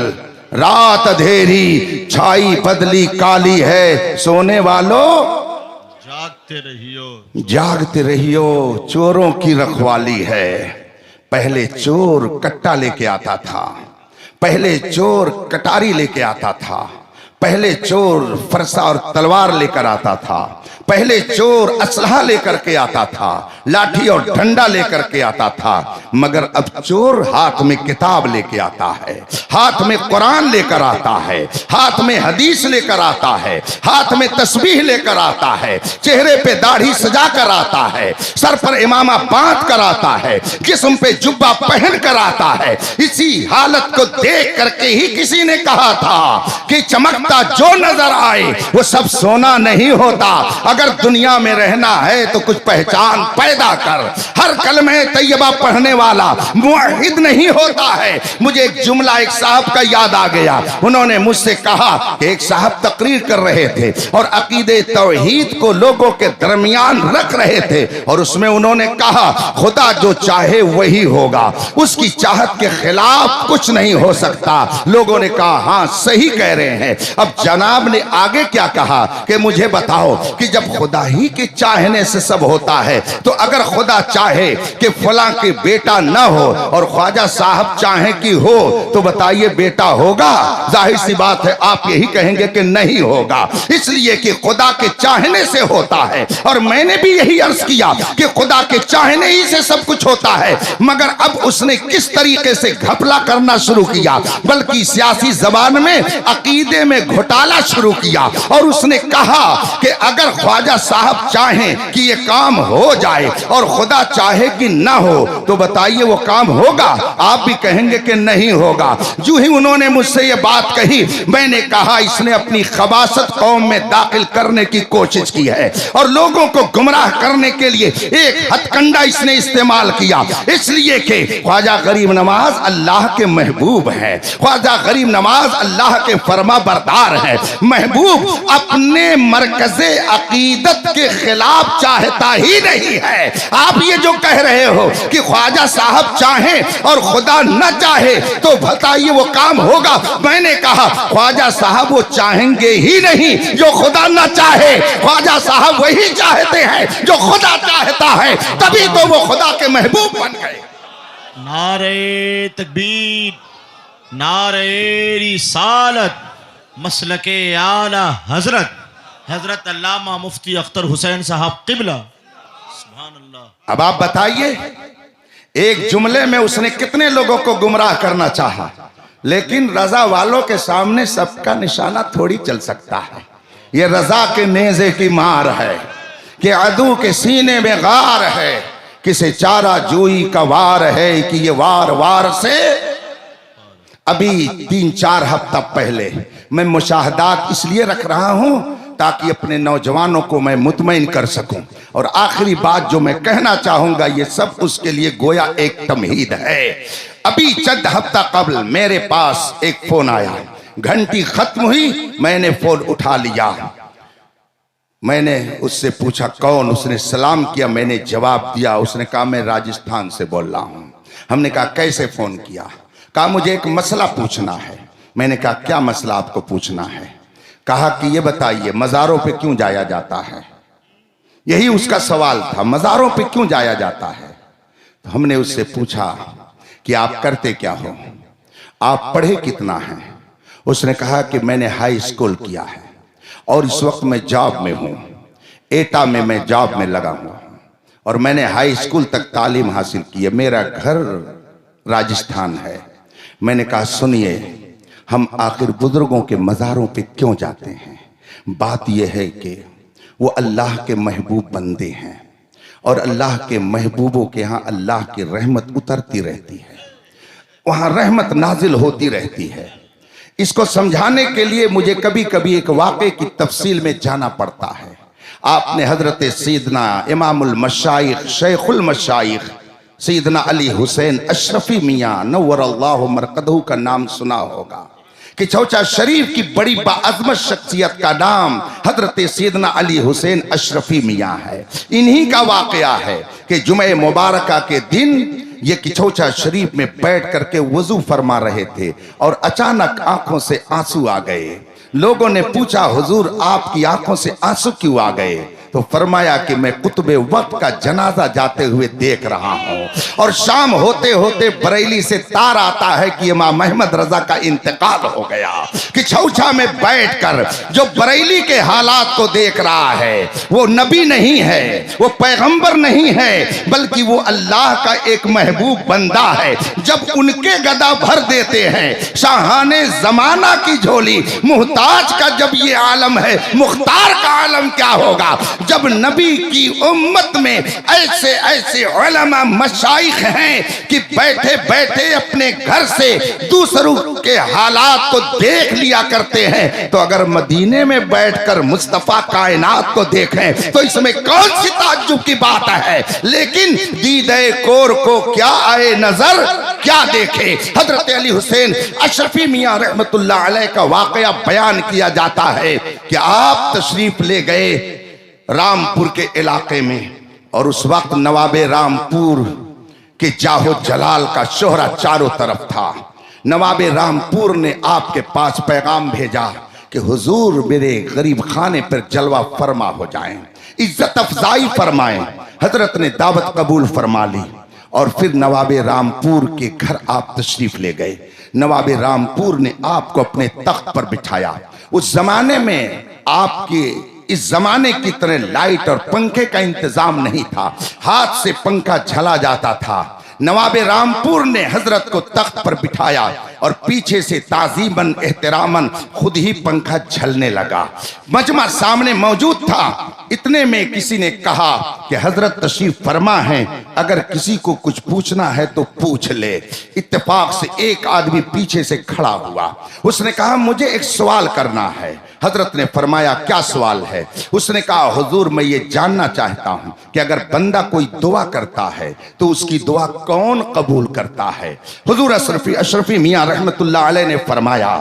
रात अंधेरी छाई बदली काली है, सोने वालों जागते रहियो चोरों की रखवाली है। पहले चोर कट्टा लेके आता था, पहले चोर कटारी लेके आता था, पहले चोर फरसा और तलवार लेकर आता था, पहले चोर असलहा लेकर के आता था, लाठी और डंडा लेकर के आता था। मगर अब चोर हाथ में किताब लेके आता है, हाथ में कुरान लेकर आता है, हाथ में हदीस लेकर आता है, हाथ में तस्बीह लेकर आता है, चेहरे पे दाढ़ी सजा कर आता है, सर पर इमामा बांध कर आता है, जिस्म पे जुब्बा पहन कर आता है। इसी हालत को देख करके ही किसी ने कहा था कि चमकता जो नजर आए वो सब सोना नहीं होता। अगर दुनिया में रहना है तो कुछ पहचान पैदा कर। हर कलमे तैयबा पढ़ने वाला मुअहिद नहीं होता है। मुझे एक जुमला एक साहब का याद आ गया। उन्होंने मुझसे कहा कि एक साहब तकरीर कर रहे थे और अकीदे तौहीद को लोगों के दरमियान रख रहे थे, और उसमें उन्होंने कहा खुदा जो चाहे वही होगा, उसकी चाहत के खिलाफ कुछ नहीं हो सकता। लोगों ने कहा हाँ सही कह रहे हैं। अब जनाब ने आगे क्या कहा कि मुझे बताओ कि जब खुदा ही के चाहने से सब होता है, तो अगर खुदा चाहे कि फलां के बेटा ना हो और ख्वाजा साहब चाहे कि हो, तो बताइए बेटा होगा? जाहिर सी बात है आप यही कहेंगे कि नहीं होगा, इसलिए कि खुदा के चाहने से होता है। और मैंने भी यही अर्ज किया कि खुदा के चाहने ही से सब कुछ होता है। मगर अब उसने किस तरीके से घपला करना शुरू किया, बल्कि सियासी जबान में अकीदे में घोटाला शुरू किया। और उसने कहा कि अगर ख्वाजा साहब चाहें कि ये काम हो जाए और खुदा चाहे कि ना हो, तो बताइए वो काम होगा? आप भी कहेंगे कि नहीं होगा। जो ही उन्होंने मुझसे ये बात कही, मैंने कहा इसने अपनी खबासत कौम में दाखिल करने की कोशिश की है और लोगों को गुमराह करने के लिए एक हथकंडा इसने इस्तेमाल किया। इसलिए कि ख्वाजा गरीब नवाज अल्लाह के महबूब है, ख्वाजा गरीब नवाज अल्लाह के फरमा बरदार है। महबूब अपने मरकज़े अकीदत के खिलाफ चाहता ही नहीं है। आप ये जो कह रहे हो कि ख्वाजा साहब चाहें और खुदा न चाहे, तो बताइए वो काम होगा? मैंने कहा ख्वाजा साहब वो चाहेंगे ही नहीं जो खुदा न चाहे। ख्वाजा साहब वही चाहते हैं जो खुदा चाहता है, तभी तो वो खुदा के महबूब बन गए। नारे तकबीर, नारे रिसालत, मसलके आला हजरत हजरत अल्लामा मुफ्ती अख्तर हुसैन साहब किबला। सुभान अल्लाह। अब आप बताइए, एक जुमले में उसने कितने लोगों को गुमराह करना चाहा, लेकिन रजा वालों के सामने सबका निशाना थोड़ी चल सकता है। ये रजा के नेज़े की मार है कि अदू के सीने में गार है, किसे चारा जोई का वार है कि ये वार वार से। अभी 3-4 हफ्ता पहले मैं मुशाहदात इसलिए रख रहा हूं ताकि अपने नौजवानों को मैं मुतमईन कर सकूं। और आखिरी बात जो मैं कहना चाहूंगा, ये सब उसके लिए गोया एक तमहीद है। अभी चंद हफ्ता कबल मेरे पास एक फोन आया, घंटी खत्म हुई, मैंने फोन उठा लिया। मैंने उससे पूछा कौन? उसने सलाम किया, मैंने जवाब दिया। उसने कहा मैं राजस्थान से बोल रहा हूं। हमने कहा कैसे फोन किया? कहा मुझे एक मसला पूछना है। मैंने कहा क्या मसला आपको पूछना है? कहा कि ये बताइए मज़ारों पे क्यों जाया जाता है? यही उसका सवाल था, मज़ारों पे क्यों जाया जाता है? तो हमने उससे पूछा कि आप करते क्या हो, आप पढ़े कितना हैं? उसने कहा कि मैंने हाई स्कूल किया है और इस वक्त मैं जॉब में हूँ, एटा में मैं जॉब में लगा हुआ हूँ और मैंने हाई स्कूल तक तालीम हासिल की है, मेरा घर राजस्थान है। मैंने कहा सुनिए, हम आखिर बुजुर्गों के मज़ारों पे क्यों जाते हैं? बात यह है कि वो अल्लाह के महबूब बंदे हैं और अल्लाह के महबूबों के यहाँ अल्लाह की रहमत उतरती रहती है, वहाँ रहमत नाजिल होती रहती है। इसको समझाने के लिए मुझे कभी कभी एक वाक़े की तफसील में जाना पड़ता है। आपने हजरत सैयदना इमामुल मशाइख शेखुल मशाइख सैयदना अली हुसैन अशरफी मियाँ नव्वरल्लाहु मरकदहू का नाम सुना होगा कि चौचा शरीफ की बड़ी बाअज़मत शख्सियत का नाम हजरत सैयदना अली हुसैन अशरफी मियाँ है। इन्हीं का वाक़या है कि जुमे मुबारका के दिन ये किचौचा शरीफ में बैठ करके वजू फरमा रहे थे और अचानक आंखों से आंसू आ गए। लोगों ने पूछा हुजूर आपकी आंखों से आंसू क्यों आ गए? तो फरमाया कि मैं कुतुबे वक्त का जनाजा जाते हुए देख रहा हूँ और शाम होते होते बरेली से तार आता है कि इमाम अहमद रजा का इंतकाल हो गया। कि छौछा में बैठकर जो बरेली के हालात को देख रहा है वो नबी नहीं है, वो पैगंबर नहीं है, बल्कि वो अल्लाह का एक महबूब बंदा है। जब उनके गदा भर देते हैं शाहाने जमाना की झोली, मुहताज का जब ये आलम है, मुख्तार का आलम क्या होगा? जब नबी की उम्मत में ऐसे ऐसे उलमा मशाइख हैं कि बैठे बैठे अपने घर से दूसरों के हालात को देख लिया करते हैं, तो अगर मदीने में बैठकर मुस्तफा कायनात को देखें तो इसमें कौन सी ताज्जुब की बात है? लेकिन दीदे कोर को क्या आए नजर, क्या देखे? हजरत अली हुसैन अशरफी मियाँ रहमतुल्लाह अलैह का वाकया बयान किया जाता है कि आप तशरीफ ले गए रामपुर के इलाके में और उस वक्त नवाबे रामपुर के जाहो जलाल का शोहरा चारों तरफ था। नवाबे रामपुर ने आपके पास पैगाम भेजा कि हुजूर मेरे गरीब खाने पर जलवा फरमा हो जाएं, इज्जत अफजाई फरमाएं। हजरत ने दावत कबूल फरमा ली और फिर नवाबे रामपुर के घर आप तशरीफ ले गए। नवाबे रामपुर ने आपको अपने तख्त पर बिठाया। उस जमाने में आपके इस जमाने की तरह लाइट और पंखे का इंतजाम नहीं था, हाथ से पंखा झला जाता था। नवाबे रामपुर ने हजरत को तख्त पर बिठाया और पीछे से ताजीमन एहतरामन खुद ही पंखा झलने लगा। मजमा सामने मौजूद था। इतने में किसी ने कहा कि हजरत तशरीफ फरमा है, अगर किसी को कुछ पूछना है तो पूछ ले। इत्तेफाक से एक आदमी पीछे से खड़ा हुआ। उसने कहा मुझे एक सवाल करना है। हजरत ने फरमाया क्या सवाल है? उसने कहा हुजूर मैं ये जानना चाहता हूँ कि अगर बंदा कोई दुआ करता है तो उसकी दुआ कौन कबूल करता है? हुजूर अशरफी मियाँ रहमतुल्लाह अलैह ने फरमाया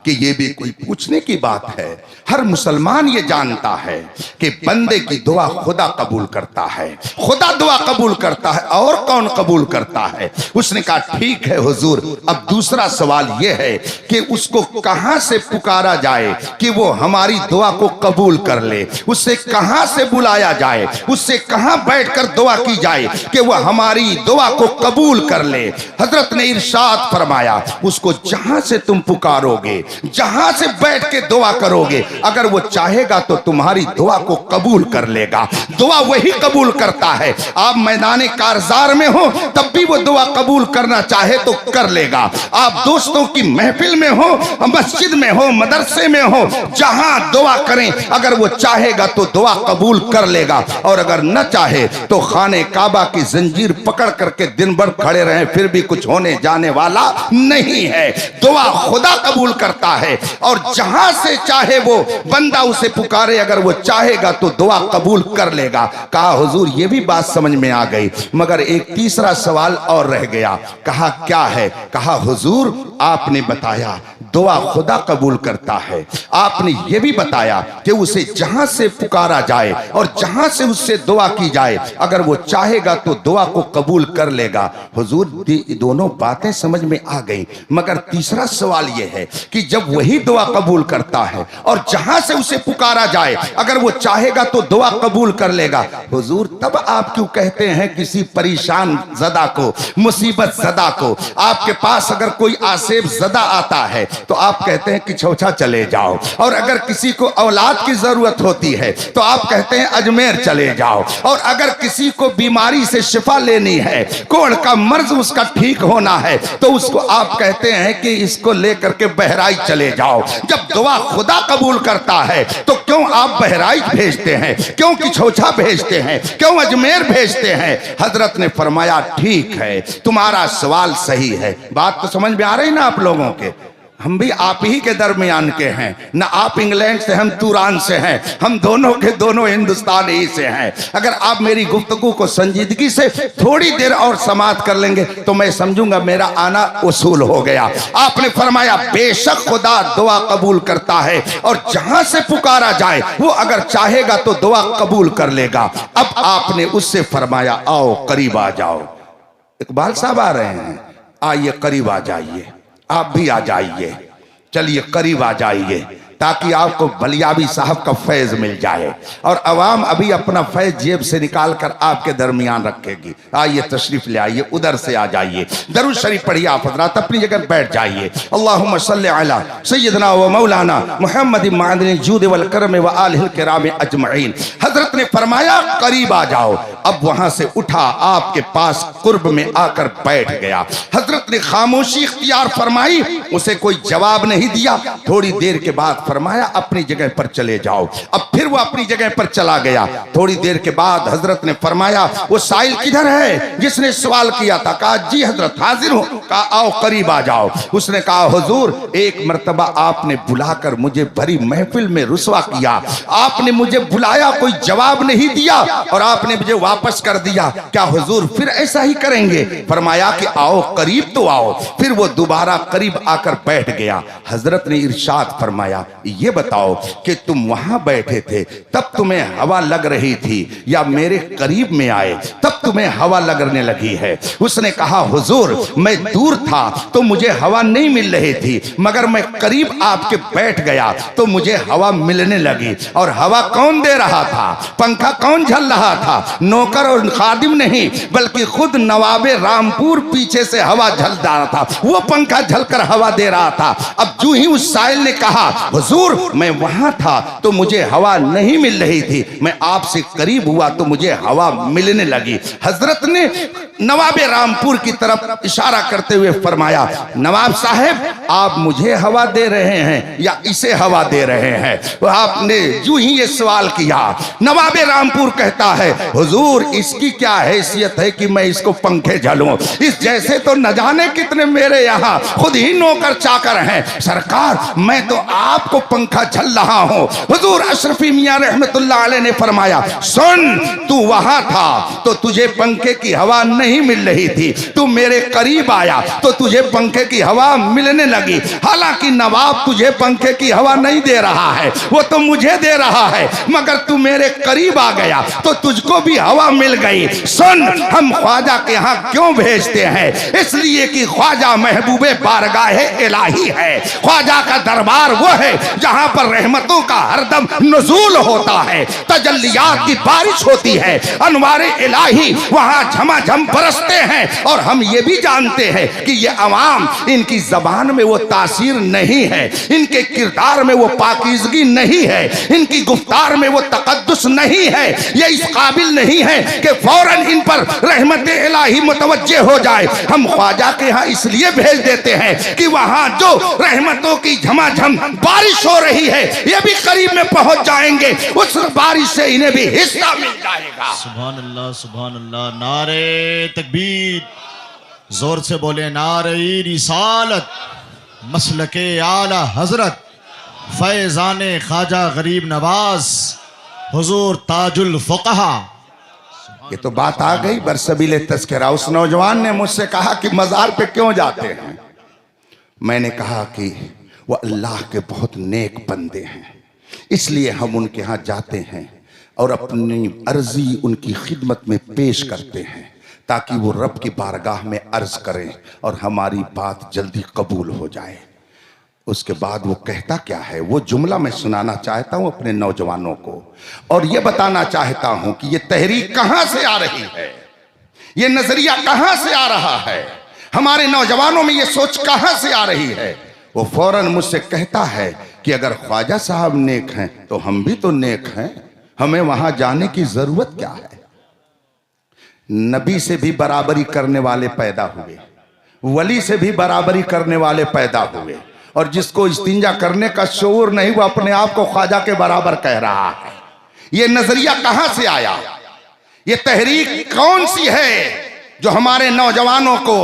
कि ये भी कोई पूछने की बात है? हर मुसलमान ये जानता है कि बंदे की दुआ खुदा कबूल करता है, खुदा दुआ कबूल करता है, और कौन कबूल करता है? उसने कहा ठीक है हुजूर, अब दूसरा सवाल ये है कि उसको कहां से पुकारा जाए कि वो हमारी दुआ को कबूल कर ले? उससे कहां से बुलाया जाए, उससे कहां बैठकर दुआ की जाए कि वो हमारी दुआ को कबूल कर ले? हजरत ने इरशाद फरमाया उसको जहां से तुम पुकारोगे, जहां से बैठ के दुआ करोगे, अगर वो चाहेगा तो तुम्हारी दुआ को कबूल कर लेगा। दुआ वही कबूल करता है। आप मैदान कारजार में हो तब भी वो दुआ कबूल करना चाहे तो कर लेगा। आप दोस्तों की महफिल में हो, मस्जिद में हो, मदरसे में हो, जहां दुआ करें, अगर वो चाहेगा तो दुआ कबूल कर लेगा, और अगर न चाहे तो खाने काबा की जंजीर पकड़ करके दिन भर खड़े रहे, फिर भी कुछ होने जाने वाला नहीं है। दुआ खुदा कबूल करता है और जहां से चाहे वो बंदा उसे पुकारे, अगर वो चाहेगा तो दुआ कबूल कर लेगा। कहा हुजूर ये भी बात समझ में आ गई, मगर एक तीसरा सवाल और रह गया। कहा क्या है? कहा हुजूर आपने बताया दुआ खुदा कबूल करता है। आपने ये भी बताया कि उसे जहां से पुकारा जाए और जहां से उससे दुआ की जाए, अगर वो चाहेगा तो दुआ को कबूल कर लेगा। हुजूर दोनों बातें समझ में आ गई, मगर तीसरा सवाल यह है कि जब वही दुआ कबूल करता है और जहां से उसे पुकारा जाए अगर वो चाहेगा तो दुआ कबूल कर लेगा, हुजूर तब आप क्यों कहते हैं किसी परेशान ज़दा को, मुसीबत ज़दा को, आपके पास अगर कोई आसेब ज़दा आता है तो आप कहते हैं कि छौछा चले जाओ, और अगर किसी को औलाद की जरूरत होती है तो आप कहते हैं अजमेर चले जाओ, और अगर किसी को बीमारी से शिफा लेनी है, कोढ़ का मर्ज उसका ठीक होना है, तो उसको आप कहते हैं कि इसको लेकर के बहराइच चले जाओ। जब दुआ खुदा कबूल करता है तो क्यों आप बहराइच भेजते हैं, क्यों किछौछा भेजते हैं, क्यों अजमेर भेजते हैं? हजरत ने फरमाया ठीक है, तुम्हारा सवाल सही है। बात तो समझ में आ रही ना आप लोगों के? हम भी आप ही के दरमियान के हैं ना, आप इंग्लैंड से, हम तुरान से हैं, हम दोनों के दोनों हिंदुस्तान ही से हैं। अगर आप मेरी गुफ्तगू को संजीदगी से थोड़ी देर और समाप्त कर लेंगे तो मैं समझूंगा मेरा आना उसूल हो गया। आपने फरमाया बेशक खुदा दुआ कबूल करता है और जहां से पुकारा जाए वो अगर चाहेगा तो दुआ कबूल कर लेगा। अब आपने उससे फरमाया आओ करीब आ जाओ। इकबाल साहब आ रहे हैं, आइए करीब आ जाइए, आप भी आ जाइए, चलिए करीब आ जाइए ताकि आपको बलियाबी साहब का फैज मिल जाए, और अवाम अभी अपना फैज जेब से निकाल कर आपके दरमियान रखेगी। आइए तशरीफ ले आइए, उधर से आ जाइए, दरूद शरीफ पढ़िए, आप हज़रात अपनी जगह बैठ जाइए। अल्लाहुम्मा सल्ली अला सय्यदना व मौलाना मुहम्मद मादनी जूद वल करम व आलिहिल किराम अजमईन। हजरत ने फरमाया करीब आ जाओ। अब वहां से उठा, आपके पास कुर्ब में आकर बैठ गया। हजरत ने खामोशी इख्तियार फरमाई, उसे कोई जवाब नहीं दिया। थोड़ी देर के बाद फरमाया अपनी जगह पर चले जाओ। अब फिर वो अपनी जगह पर चला गया। थोड़ी देर के बाद हजरत ने फरमाया वो साइल किधर है जिसने सवाल किया था? कहा जी हजरत हाजिर हूं। कहा आओ करीब आ जाओ। उसने कहा हुजूर एक मर्तबा आपने बुलाकर मुझे भरी महफिल में रुसवा किया, आपने मुझे बुलाया, कोई जवाब नहीं दिया और आपने मुझे वापस कर दिया, क्या हुजूर फिर ऐसा ही करेंगे? फरमाया कि आओ करीब तो आओ। फिर वो दोबारा करीब आकर बैठ गया। हजरत ने इरशाद फरमाया ये बताओ कि तुम वहां बैठे थे तब तुम्हें हवा लग रही थी या मेरे करीब में आए तब तुम्हें हवा लगने लगी है? उसने कहा हुजूर मैं दूर था तो मुझे हवा नहीं मिल रही थी, मगर मैं करीब आपके बैठ गया तो मुझे हवा मिलने लगी। और हवा कौन दे रहा था? पंखा कौन झल रहा था? नौकर और खादिम नहीं, बल्कि खुद नवाबे रामपुर पीछे से हवा झल रहा था, वो पंखा झलकर हवा दे रहा था। अब जो ही उस साइल ने कहा हुजूर मैं वहां था तो मुझे हवा नहीं मिल रही थी, मैं आपसे करीब हुआ तो मुझे हवा मिलने लगी। हजरत ने नवाबे रामपुर की तरफ इशारा करते हुए फरमाया नवाब साहब आप मुझे हवा दे रहे हैं या इसे हवा दे रहे हैं? तो आपने जो ही ये सवाल किया, नवाबे रामपुर कहता है हुजूर इसकी क्या हैसियत है कि मैं इसको पंखे झलूं? इस जैसे तो न जाने कितने मेरे यहाँ खुद ही नौकर चाकर हैं। सरकार मैं तो आपको पंखा झल रहा हूं। हुजूर अशरफी मियां रहमतुल्लाह अलैह ने फरमाया सुन तू वहां था तो तुझे पंखे की हवा नहीं मिल रही थी, तू मेरे करीब आया तो तुझे पंखे की हवा मिलने लगी। हालांकि नवाब तुझे पंखे की हवा नहीं दे रहा है, वो तो मुझे दे रहा है, मगर तू मेरे करीब आ गया तो तुझको भी हवा मिल गई। सुन हम ख्वाजा के यहाँ क्यों भेजते हैं? इसलिए कि ख्वाजा महबूबे बारगाह इलाही है। ख्वाजा का दरबार वो है जहां पर रहमतों का हरदम नुज़ूल होता है, तजल्लियात की बारिश होती है, अनवारे इलाही वहां झमाझम बरसते हैं। और हम ये भी जानते हैं कि ये अवाम इनकी जबान में वो तासीर नहीं है, इनके किरदार में वो पाकीज़गी नहीं है, इनकी गुफ्तार में वो तकद्दुस नहीं है, ये इस काबिल नहीं है कि फौरन इन पर रहमत इलाही मुतवज्जे हो जाए। हम ख्वाजा के यहाँ इसलिए भेज देते हैं कि वहां जो रहमतों की झमाझम बारिश हो रही है ये भी करीब में पहुंच जाएंगे, उस बारिश से इन्हें भी हिस्सा मिल जाएगा। सुभान अल्लाह सुभान अल्लाह। नारे तकबीर, जोर से बोले नारे रिसालत, मसलके आला हजरत फैजाने ख्वाजा गरीब नवाज हुजूर ताजुल फुक़हा। ये तो बात आ गई बरसबील तज़किरा। उस नौजवान ने मुझसे कहा कि मज़ार पे क्यों जाते हैं? मैंने कहा कि वो अल्लाह के बहुत नेक बंदे हैं, इसलिए हम उनके यहाँ जाते हैं और अपनी अर्जी उनकी खिदमत में पेश करते हैं ताकि वो रब की बारगाह में अर्ज करें और हमारी बात जल्दी कबूल हो जाए। उसके बाद वो कहता क्या है, वो जुमला मैं सुनाना चाहता हूं अपने नौजवानों को और ये बताना चाहता हूं कि ये तहरीक कहां से आ रही है, ये नजरिया कहां से आ रहा है, हमारे नौजवानों में ये सोच कहां से आ रही है। वो फौरन मुझसे कहता है कि अगर ख्वाजा साहब नेक हैं तो हम भी तो नेक हैं, हमें वहां जाने की जरूरत क्या है। नबी से भी बराबरी करने वाले पैदा हुए, वली से भी बराबरी करने वाले पैदा हुए, और जिसको इस्तिंजा करने का शऊर नहीं वो अपने आप को ख्वाजा के बराबर कह रहा है। ये नजरिया कहां से आया, ये तहरीक कौन सी है जो हमारे नौजवानों को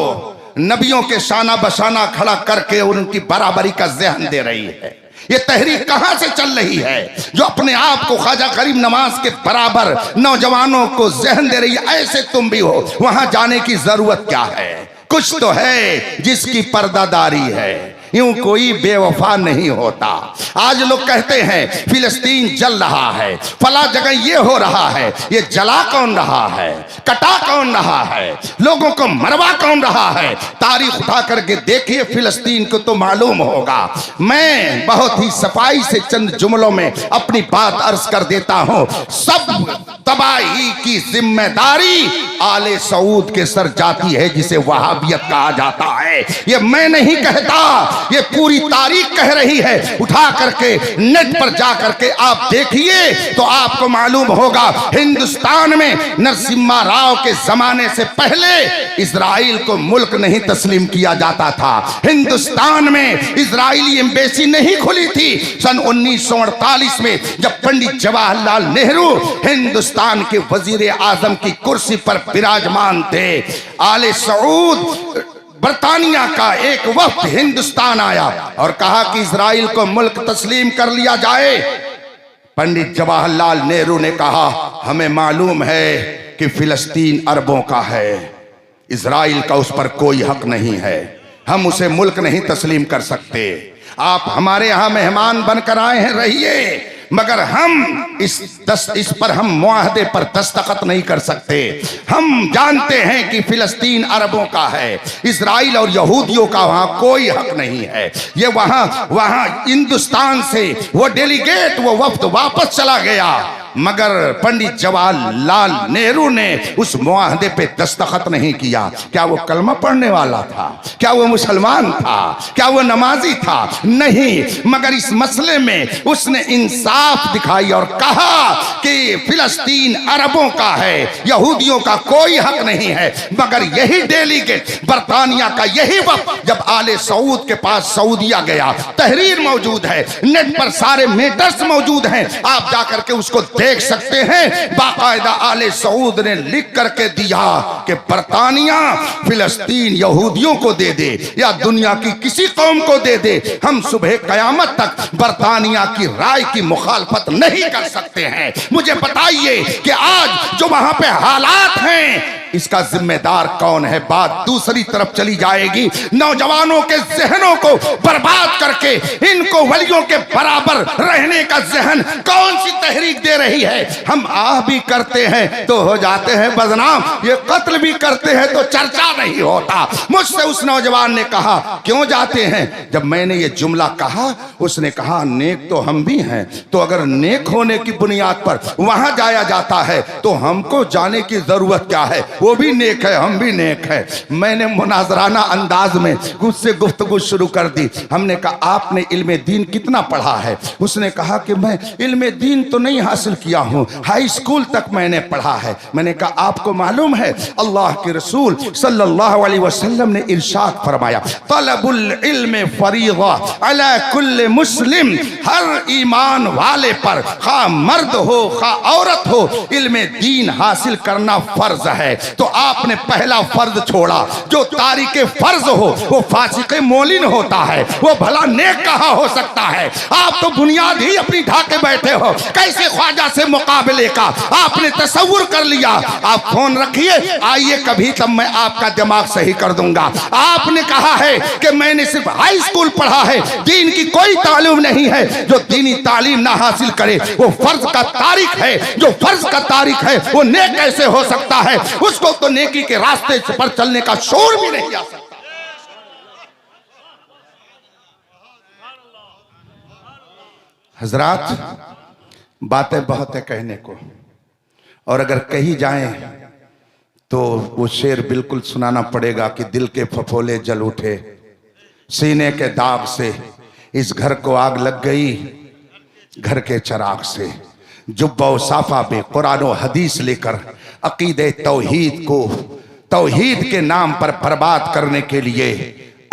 नबियों के शाना बशाना खड़ा करके उनकी बराबरी का ज़हन दे रही है। ये तहरीक कहां से चल रही है जो अपने आप को ख्वाजा गरीब नवाज के बराबर नौजवानों को ज़हन दे रही है। ऐसे तुम भी हो, वहां जाने की जरूरत क्या है, कुछ तो है जिसकी पर्दादारी है, यूं कोई बेवफा नहीं होता। आज लोग कहते हैं फिलिस्तीन जल रहा है, फला जगह ये हो रहा है, ये जला कौन रहा है, कटा कौन रहा है, लोगों को मरवा कौन रहा है। तारीख उठा करके देखिए फिलिस्तीन को तो मालूम होगा। मैं बहुत ही सफाई से चंद जुमलों में अपनी बात अर्ज कर देता हूं। सब तबाही की जिम्मेदारी आले सऊद के सर जाती है जिसे वहाबियत कहा जाता है। ये मैं नहीं कहता, ये पूरी तारीख कह रही है। उठा करके नेट पर जा करके आप देखिए तो आपको मालूम होगा हिंदुस्तान में नरसिम्हा राव के जमाने से पहले इजराइल को मुल्क नहीं तस्लीम किया जाता था। हिंदुस्तान में इजराइली एम्बेसी नहीं खुली थी। सन 1948 में जब पंडित जवाहरलाल नेहरू हिंदुस्तान के वजीर आजम की कुर्सी पर विराजमान थे, आले सऊद बरतानिया का एक वक्त हिंदुस्तान आया और कहा कि इजराइल को मुल्क तस्लीम कर लिया जाए। पंडित जवाहरलाल नेहरू ने कहा हमें मालूम है कि फिलिस्तीन अरबों का है, इजराइल का उस पर कोई हक नहीं है, हम उसे मुल्क नहीं तस्लीम कर सकते। आप हमारे यहां मेहमान बनकर आए हैं, रहिए, मगर हम इस पर हम मुआहदे पर दस्तखत नहीं कर सकते। हम जानते हैं कि फिलिस्तीन अरबों का है, इजराइल और यहूदियों का वहां कोई हक नहीं है। ये वहां हिंदुस्तान से वो डेलीगेट, वो वफ्द वापस चला गया, मगर पंडित जवाहरलाल नेहरू ने उस मुआहदे पे दस्तखत नहीं किया। क्या वो कलमा पढ़ने वाला था? क्या वो मुसलमान था? क्या वो नमाजी था? नहीं, मगर इस मसले में उसने इंसाफ दिखाई और कहा कि फिलिस्तीन अरबों का है, यहूदियों का कोई हक नहीं है। मगर यही डेलीगेट बरतानिया का यही वक्त जब आले सऊद के पास सऊदिया गया, तहरीर मौजूद है, नेट पर सारे मेटर्स मौजूद हैं, आप जाकर के उसको देख सकते हैं। बाकायदा आले सऊद ने लिख करके दिया कि बरतानिया फिलिस्तीन यहूदियों को दे दे या दुनिया की किसी कौम को दे दे, हम सुबह कयामत तक बरतानिया की राय की मुखालफत नहीं कर सकते हैं। मुझे बताइए कि आज जो वहां पे हालात हैं इसका जिम्मेदार कौन है? बात दूसरी तरफ चली जाएगी। नौजवानों के जहनों को बर्बाद करके इनको वलियों के बराबर रहने का जहन कौन सी तहरीक दे रही है? हम आह भी करते हैं तो हो जाते हैं बदनाम, ये कत्ल भी करते हैं तो चर्चा नहीं होता। मुझसे उस नौजवान ने कहा क्यों जाते हैं? जब मैंने ये जुमला कहा उसने कहा नेक तो हम भी हैं, तो अगर नेक होने की बुनियाद पर वहां जाया जाता है तो हमको जाने की जरूरत क्या है? वो भी नेक है, हम भी नेक है। मैंने मुनाजराना अंदाज में उससे गुफ्तगू शुरू कर दी। हमने कहा आपने इल्मे दीन कितना पढ़ा है? उसने कहा कि मैं इल्मे दीन तो नहीं हासिल किया हूँ, हाई स्कूल तक मैंने पढ़ा है। मैंने कहा आपको मालूम है अल्लाह के रसूल सल्लल्लाहु अलैहि वसल्लम ने इरशाद फरमाया तलबुल इल्म फरीज़ा अला कुल्ल मुस्लिम, हर ईमान वाले पर खा मर्द हो खा औरत हो इल्मे दीन हासिल करना फर्ज है। तो आपने पहला फर्ज छोड़ा। जो तारीके फर्ज हो वो फासिके मोलिन होता है, वो भला नेक कहाँ हो सकता है। आप तो बुनियाद ही अपनी ढाके बैठे हो। कैसे ख्वाजा से मुकाबले का आपने तसव्वुर कर लिया। आप फोन रखिए, आइए कभी तब मैं आपका दिमाग सही कर दूंगा। आपने कहा है कि मैंने सिर्फ हाई स्कूल पढ़ा है, दीन की कोई तालीम नहीं है। जो दीनी तालीम ना हासिल करे वो फर्ज का तारिक है। जो फर्ज का तारिक है वो नेक कैसे हो सकता है। उसको तो नेकी के रास्ते पर चलने का शोर भी नहीं आ सकता। हजरात, बातें बहुत है कहने को, और अगर कही जाएं तो वो शेर बिल्कुल सुनाना पड़ेगा कि दिल के फफोले जल उठे सीने के दाग से, इस घर को आग लग गई घर के चिराग से। जुब्बा व साफा में कुरान व हदीस लेकर अकीदे तौहीद को तौहीद के नाम पर बर्बाद करने के लिए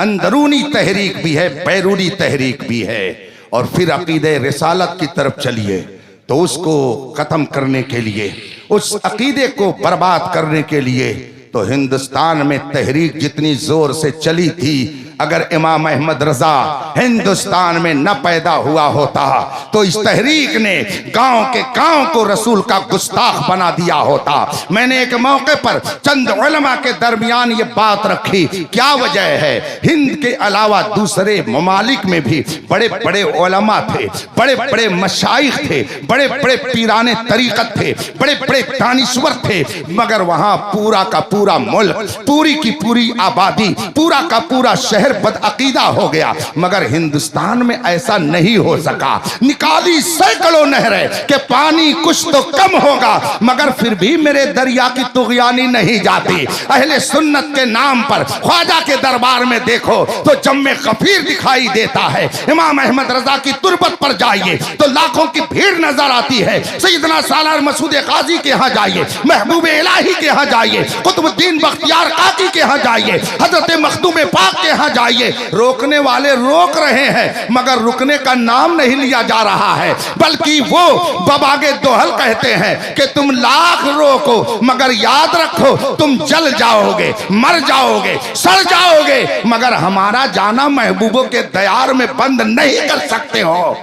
अंदरूनी तहरीक भी है, बैरूनी तहरीक भी है। और फिर अकीदे रिसालत की तरफ चलिए तो उसको खत्म करने के लिए, उस अकीदे को बर्बाद करने के लिए तो हिंदुस्तान में तहरीक जितनी जोर से चली थी, अगर इमाम अहमद रजा हिंदुस्तान में न पैदा हुआ होता तो इस तहरीक ने गांव के गांव को रसूल का गुस्ताख बना दिया होता। मैंने एक मौके पर चंद उलमा के दरमियान ये बात रखी, क्या वजह है। हिंद के अलावा दूसरे ममालिक में भी बड़े बड़े उलमा थे, बड़े बड़े मशाइख थे, बड़े बड़े पीराने तरीकत थे, बड़े बड़े दानिश्वर थे, मगर वहां पूरा का पूरा मुल्क, पूरी की पूरी आबादी, पूरा का पूरा शहर बदअकीदा हो गया। मगर हिंदुस्तान में ऐसा नहीं हो सका। निकाली सैकड़ों नहरें के पानी कुछ तो कम होगा, मगर फिर भी मेरे दरिया की तुगयानी नहीं जाती। अहले सुन्नत के नाम पर ख्वाजा के दरबार में देखो तो जम्मे गफीर दिखाई देता है। इमाम अहमद रजा की तुरबत पर जाइए तो लाखों की भीड़ नजर आती है। सैयदना सालार मसूद काजी के यहाँ जाइए, महबूब इलाही के यहाँ जाइए, कुतुबुद्दीन बख्तियार काकी के यहाँ जाइए, हजरत मखदूम पाक के यहाँ जाइए। रोकने वाले रोक रहे हैं मगर रुकने का नाम नहीं लिया जा रहा है, बल्कि वो बबागे दोहल कहते हैं कि तुम लाख रोको मगर याद रखो तुम जल जाओगे, मर जाओगे, सड़ जाओगे, मगर हमारा जाना महबूबों के दयार में बंद नहीं कर सकते हो।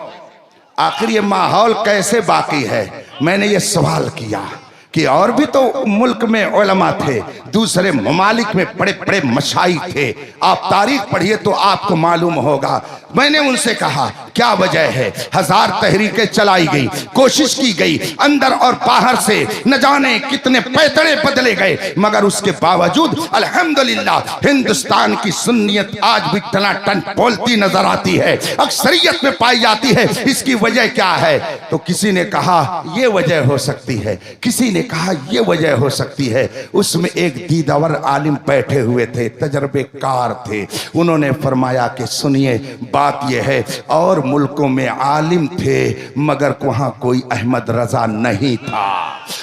आखिर ये माहौल कैसे बाकी है। मैंने ये सवाल किया कि और भी तो मुल्क में उलमा थे, दूसरे ममालिक में बड़े बड़े मशाइख थे, आप तारीख पढ़िए तो आपको मालूम होगा। मैंने उनसे कहा क्या वजह है। हजार तहरीकें चलाई गई, कोशिश की गई, अंदर और बाहर से न जाने कितने पैतरे बदले गए, मगर उसके बावजूद अल्हम्दुलिल्लाह हिंदुस्तान की सुन्नियत आज भी टनाटन बोलती नजर आती है, अक्सरियत में पाई जाती है। इसकी वजह क्या है। तो किसी ने कहा ये वजह हो सकती है, किसी ने कहा ये वजह हो सकती है। उसमें एक दीदावर आलिम बैठे हुए थे, तजर्बेकार थे, उन्होंने फरमाया कि सुनिए बात यह है, और मुल्कों में आलिम थे मगर वहां कोई अहमद रजा नहीं था।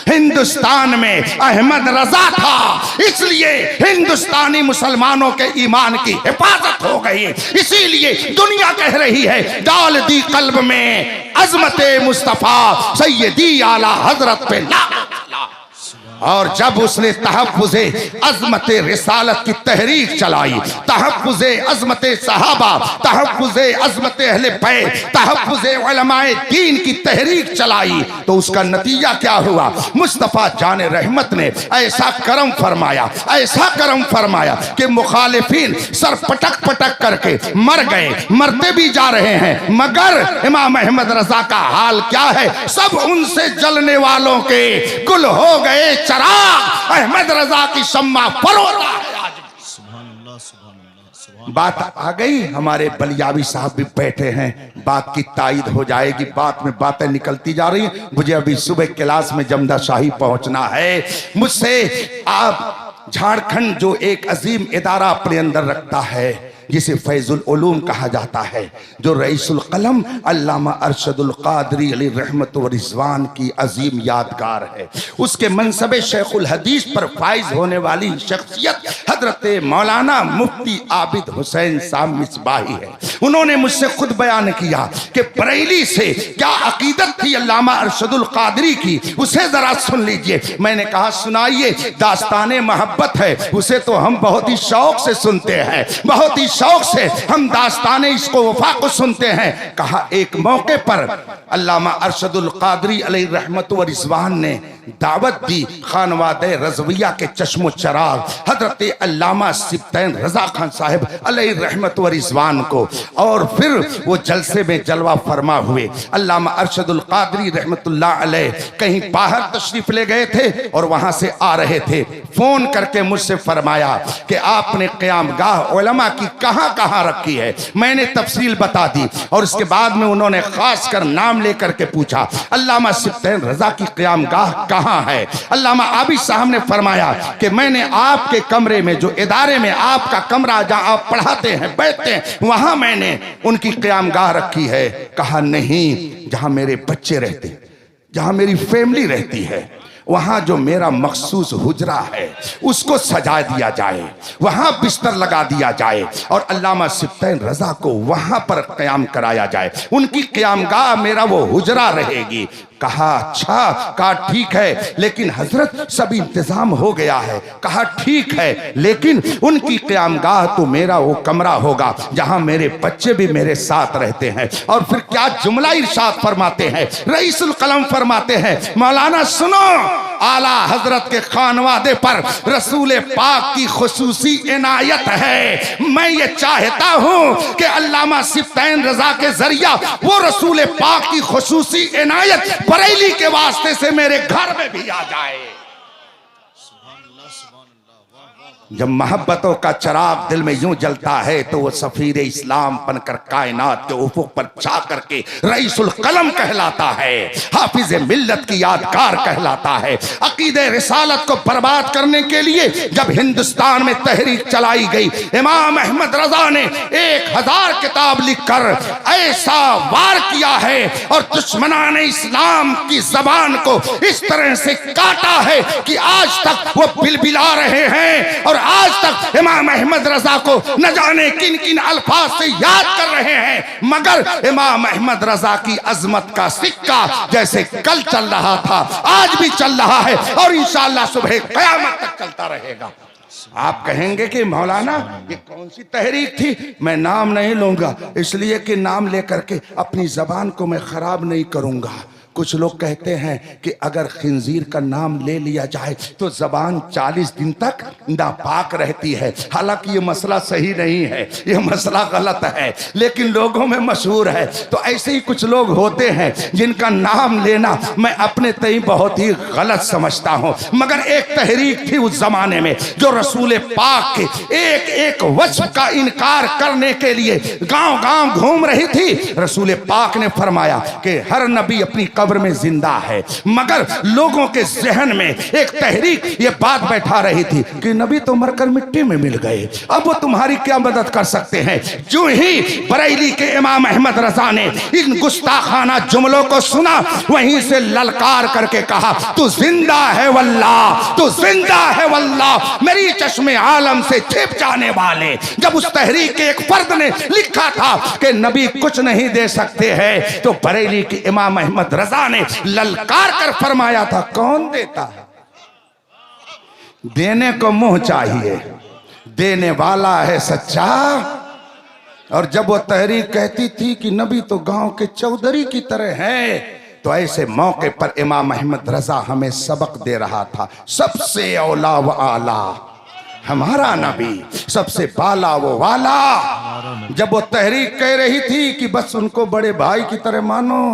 हिंदुस्तान में अहमद रजा था, इसलिए हिंदुस्तानी मुसलमानों के ईमान की हिफाजत हो गई। इसीलिए दुनिया कह रही है डाल दी कल्ब में अजमत मुस्तफा सैयदी आला हजरत पे ला। और जब उसने तहफ़्फ़ुज़े अज़मत रिसालत की तहरीक चलाई, तहफ़्फ़ुज़े अज़मत सहाबा, तहफ़्फ़ुज़े अज़मत अहले बैत, तहफ़्फ़ुज़े उलमाए दीन की तहरीक चलाई, तो उसका नतीजा क्या हुआ। मुस्तफ़ा जाने रहमत ने ऐसा करम फरमाया, ऐसा करम फरमाया कि मुखालिफिन सर पटक पटक करके मर गए, मरते भी जा रहे हैं, मगर इमाम अहमद रजा का हाल क्या है। सब उनसे जलने वालों के गुल हो गए चराग, अहमद रजा की शम्मा फरोता है आज। सुभान अल्लाह, सुभान अल्लाह, सुभान। बात आ गई, हमारे बलियावी साहब भी बैठे हैं, बात की तायद हो जाएगी। बात में बातें निकलती जा रही हैं। मुझे अभी सुबह क्लास में जमदा शाही पहुंचना है। मुझसे आप झारखंड जो एक अजीम इदारा अपने अंदर रखता है, जिसे फैजुल उलूम कहा जाता है, जो रईसुल कलम अल्लामा अरशदुल कादरी अलैहि रहमत व रिज़वान की अजीम यादगार है। उसके मनसबे शेखुल हदीस पर फाइज होने वाली शख्सियत हजरत मौलाना मुफ्ती आबिद हुसैन साहब मिसबाही है। उन्होंने मुझसे खुद बयान किया कि बरेली से क्या अकीदत थी अल्लामा अरशदुल कादरी की, उसे जरा सुन लीजिए। मैंने कहा सुनाइए। दास्ताने मोहब्बत है, उसे तो हम बहुत ही शौक से सुनते हैं, बहुत ही शौक से हम दास्ताने इसको वफा को सुनते हैं। कहा एक मौके पर अल्लामा अरशदुल कादरी अलैहि रहमत व रिज़वान ने दावत दी खानवादे रज़विया के चश्मो चराग हजरत अल्लामा सिब्तैन रजा खान साहब अलैहि रहमत व रिज़वान को, और फिर वो जलसे में जलवा फरमा हुए। अल्लामा अरशदुल कादरी रहमतुल्लाह अलैह कहीं बाहर तशरीफ ले गए थे और वहां से आ रहे थे। फोन करके मुझसे फरमाया कि आपने क़याम गाह उलमा की कहां कहां रखी है। मैंने तफसील बता दी और उसके बाद में उन्होंने खास कर नाम लेकर के पूछा अल्लामा सिब्तैन रजा की क़याम गाह कहां है। अल्लामा आबिद साहब ने फरमाया कि मैंने आपके कमरे में, जो इदारे में आपका कमरा जहां आप पढ़ाते हैं बैठते हैं, वहां मैंने उनकी क़याम गाह रखी है। कहा नहीं, जहां मेरे बच्चे रहते, जहां मेरी फैमिली रहती है, वहां जो मेरा मखसूस हुजरा है उसको सजा दिया जाए, वहां बिस्तर लगा दिया जाए और अल्लामा सिब्तैन रजा को वहां पर क़याम कराया जाए। उनकी क़यामगाह मेरा वो हुजरा रहेगी। कहा अच्छा, कहा ठीक है, लेकिन हजरत सब इंतजाम हो गया है। कहा ठीक है, लेकिन उनकी क़यामगाह तो मेरा वो कमरा होगा जहां मेरे बच्चे भी मेरे साथ रहते हैं। और फिर क्या जुमला इरशाद फरमाते हैं, रईसुल कलम फरमाते हैं, मौलाना सुनो, आला हजरत के खानवादे पर रसूल पाक की खुसूसी इनायत है। मैं ये चाहता हूं कि अल्लामा सिब्तैन रजा के जरिया वो रसूल पाक की खुसूसी इनायत बरेली के वास्ते से मेरे घर में भी आ जाए। जब मोहब्बतों का चिराग दिल में यूं जलता है तो वो सफीर इस्लाम बनकर कायनात के उफुक पर छा करके रईसुल कलम कहलाता है, हाफिज मिल्लत की यादगार कहलाता है। अकीदे रिसालत को बर्बाद करने के लिए जब हिंदुस्तान में तहरीक चलाई गई, इमाम अहमद रजा ने 1000 किताब लिखकर ऐसा वार किया है और दुश्मनाने इस्लाम की जबान को इस तरह से काटा है कि आज तक वो बिलबिला रहे हैं और आज तक इमाम अहमद रजा को न जाने किन किन अल्फाज से याद कर रहे हैं, मगर इमाम अहमद रजा की अजमत का सिक्का जैसे कल चल रहा था आज भी चल रहा है और इंशाअल्लाह सुबह क़यामत तक चलता रहेगा। आप कहेंगे कि मौलाना ये कौन सी तहरीक थी, मैं नाम नहीं लूंगा इसलिए कि नाम लेकर के अपनी जबान को मैं खराब नहीं करूंगा। कुछ लोग कहते हैं कि अगर खिंजीर का नाम ले लिया जाए तो जबान 40 दिन तक नापाक रहती है। हालांकि ये मसला सही नहीं है, ये मसला गलत है, लेकिन लोगों में मशहूर है। तो ऐसे ही कुछ लोग होते हैं जिनका नाम लेना मैं अपने तई बहुत ही गलत समझता हूँ। मगर एक तहरीक थी उस जमाने में जो रसूल पाक के एक एक वस्फ का इनकार करने के लिए गांव गांव घूम रही थी। रसूल पाक ने फरमाया कि हर नबी अपनी कब्र में जिंदा है, मगर लोगों के जहन में एक तहरीक ये बात बैठा रही थी कि नबी तो मरकर मिट्टी में मिल गए, अब वो तुम्हारी क्या मदद कर सकते हैं। जो ही बरेली के इमाम अहमद रजा ने इन गुस्ताखाना जुमलों को सुना, वहीं से ललकार करके कहा तू जिंदा है वल्लाह, तू जिंदा है वल्लाह, मेरी चश्मे आलम से छिप जाने वाले। जब उस तहरीक के एक फर्द ने लिखा था कि नबी कुछ नहीं दे सकते हैं, तो बरेली के इमाम अहमद रजा ने ललकार कर फरमाया था कौन देता है, देने को मुंह चाहिए, देने वाला है सच्चा। और जब वो तहरीक कहती थी कि नबी तो गांव के चौधरी की तरह है, तो ऐसे मौके पर इमाम अहमद रजा हमें सबक दे रहा था। सबसे औला व आला हमारा नबी, सबसे बाला वो वाला। जब वो तहरीक कह रही थी कि बस उनको बड़े भाई की तरह मानो,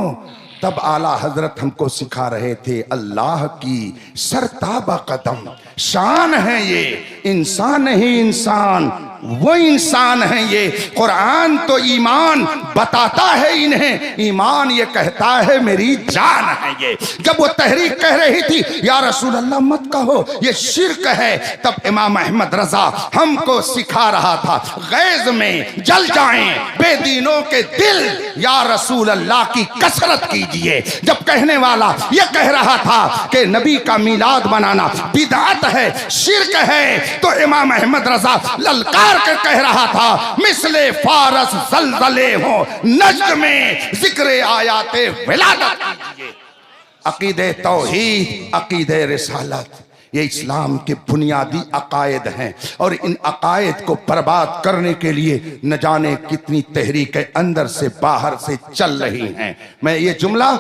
तब आला हजरत हमको सिखा रहे थे अल्लाह की सरताबा कदम शान है ये, इंसान ही इंसान वो इंसान हैं ये। कुरान तो ईमान बताता है इन्हें, ईमान ये कहता है मेरी जान है ये। जब वो तहरीक कह रही थी या रसूल अल्लाह मत कहो ये शिर्क है, तब इमाम अहमद रजा हमको सिखा रहा था गैज में जल जाएं बेदीनों के दिल, या रसूल अल्लाह की कसरत कीजिए। जब कहने वाला ये कह रहा था कि नबी का मीलाद मनाना बिदअत है, शिर्क है, तो इमाम अहमद रजा ललकार कर कह रहा था मिसले फारस जलजले हो नज्द में जिक्र आयाते विलादत कीजिए। अकीदे तौहीद, अकीदे रिसालत, ये इस्लाम के बुनियादी अकायद हैं और इन अकायद को बर्बाद करने के लिए न जाने कितनी तहरीकें अंदर से बाहर से चल रही हैं। मैं ये जुमला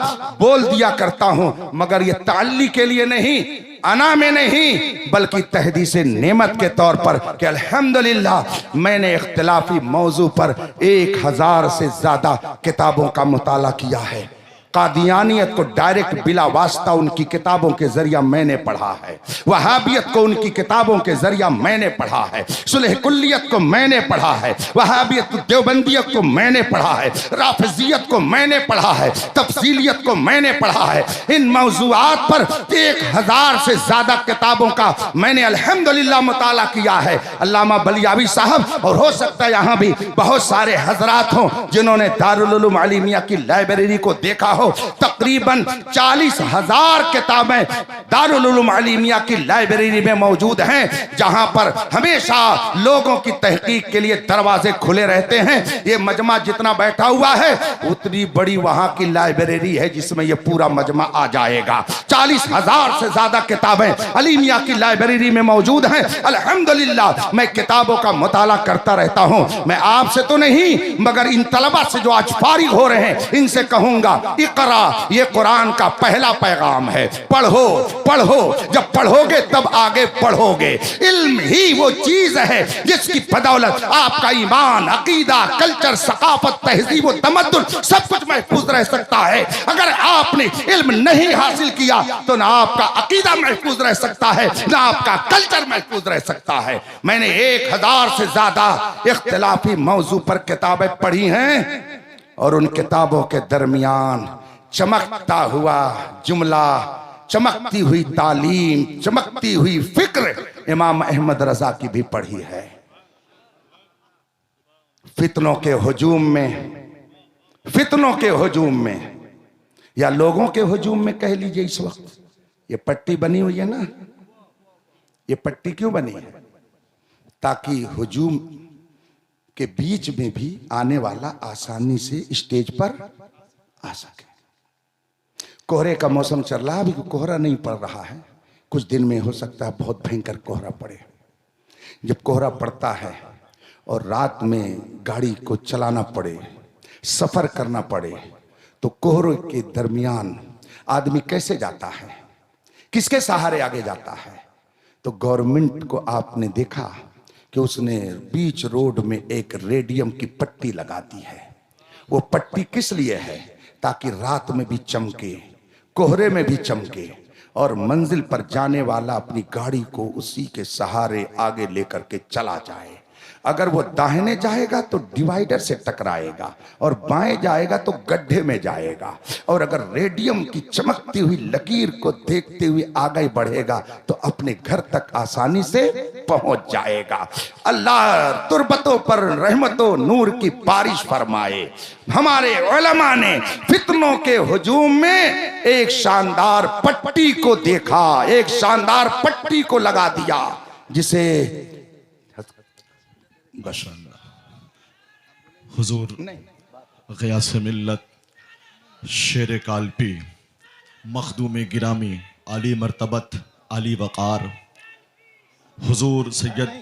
बोल दिया करता हूं मगर ये ताल्ली के लिए नहीं, अना में नहीं, बल्कि तहदीसे नेमत के तौर पर कि अल्हम्दुलिल्लाह मैंने इख्तिलाफी मौजू पर 1000 से ज्यादा किताबों का मुताला किया है। कादियानियत को डायरेक्ट बिला वास्ता उनकी किताबों के जरिया मैंने पढ़ा है, वहाबियत को उनकी किताबों के जरिया मैंने पढ़ा है, सुलह कुल्लियत को मैंने पढ़ा है, वहाबियत देवबंदियत को मैंने पढ़ा है, राफिजियत को मैंने पढ़ा है, तफसीलियत को मैंने पढ़ा है। इन मौज़ूआत पर 1000 से ज्यादा किताबों का मैंने अल्हम्दुलिल्लाह मुताला किया है। अल्लामा बलियावी साहब और हो सकता है यहाँ भी बहुत सारे हजरात हों जिन्होंने दारुल उलूम अलीमिया की लाइब्रेरी को देखा हो। तकरीबन 40,000 किताबें दारुल उलूम अलीमिया की लाइब्रेरी में मौजूद हैं, जहां पर हमेशा लोगों की तहकीक के लिए दरवाजे खुले रहते हैं। ये मजमा जितना बैठा हुआ है उतनी बड़ी वहां की लाइब्रेरी है जिसमें ये पूरा मजमा आ जाएगा। 40,000 से ज्यादा किताबें अलीमिया की लाइब्रेरी में मौजूद हैं। अल्हम्दुलिल्लाह मैं किताबों का मुताला करता रहता हूं। मैं आपसे तो नहीं मगर इन तलबा से जो आज फारिग हो रहे हैं इनसे कहूंगा इकरा, ये कुरान का पहला पैगाम है। पढ़ो पढ़ो, जब पढ़ोगे तब आगे बढ़ोगे। इल्म ही वो चीज है जिसकी बदौलत आपका ईमान, अकीदा, कल्चर, सकाफत, तहजीब और तमद्दुन सब कुछ महफूज रह सकता है। अगर आपने इल्म नहीं हासिल किया तो ना आपका अकीदा महफूज रह सकता है ना आपका कल्चर महफूज रह सकता है। मैंने 1000 से ज्यादा इख्तिलाफी मौजू पर किताबें पढ़ी हैं और उन किताबों के दरमियान चमकता हुआ जुमला, चमकती हुई तालीम, चमकती हुई फिक्र इमाम अहमद रजा की भी पढ़ी है। फितनों के हुजूम में या लोगों के हुजूम में कह लीजिए, इस वक्त ये पट्टी बनी हुई है ना, ये पट्टी क्यों बनी है? ताकि हुजूम के बीच में भी आने वाला आसानी से स्टेज पर आ सके। कोहरे का मौसम चल रहा है, अभी कोहरा नहीं पड़ रहा है, कुछ दिन में हो सकता है बहुत भयंकर कोहरा पड़े। जब कोहरा पड़ता है और रात में गाड़ी को चलाना पड़े, सफर करना पड़े, तो कोहरे के दरमियान आदमी कैसे जाता है, किसके सहारे आगे जाता है? तो गवर्नमेंट को आपने देखा कि उसने बीच रोड में एक रेडियम की पट्टी लगा दी है। वो पट्टी किस लिए है? ताकि रात में भी चमके, कोहरे में भी चमके और मंजिल पर जाने वाला अपनी गाड़ी को उसी के सहारे आगे लेकर के चला जाए। अगर वो दाहिने जाएगा तो डिवाइडर से टकराएगा और बाएं जाएगा तो गड्ढे में जाएगा, और अगर रेडियम की चमकती हुई लकीर को देखते हुए आगे बढ़ेगा तो अपने घर तक आसानी से पहुंच जाएगा। अल्लाह तुरबतों पर रहमतों नूर की बारिश फरमाए। हमारे उलमा ने फितनों के हुजूम में एक शानदार पट्टी को देखा, एक शानदार पट्टी को लगा दिया जिसे हुजूर ग़ियास मिल्लत, शेर काल्पी, मखदूम गिरामी, आली मर्तबत, आली वक़ार, हुजूर सैयद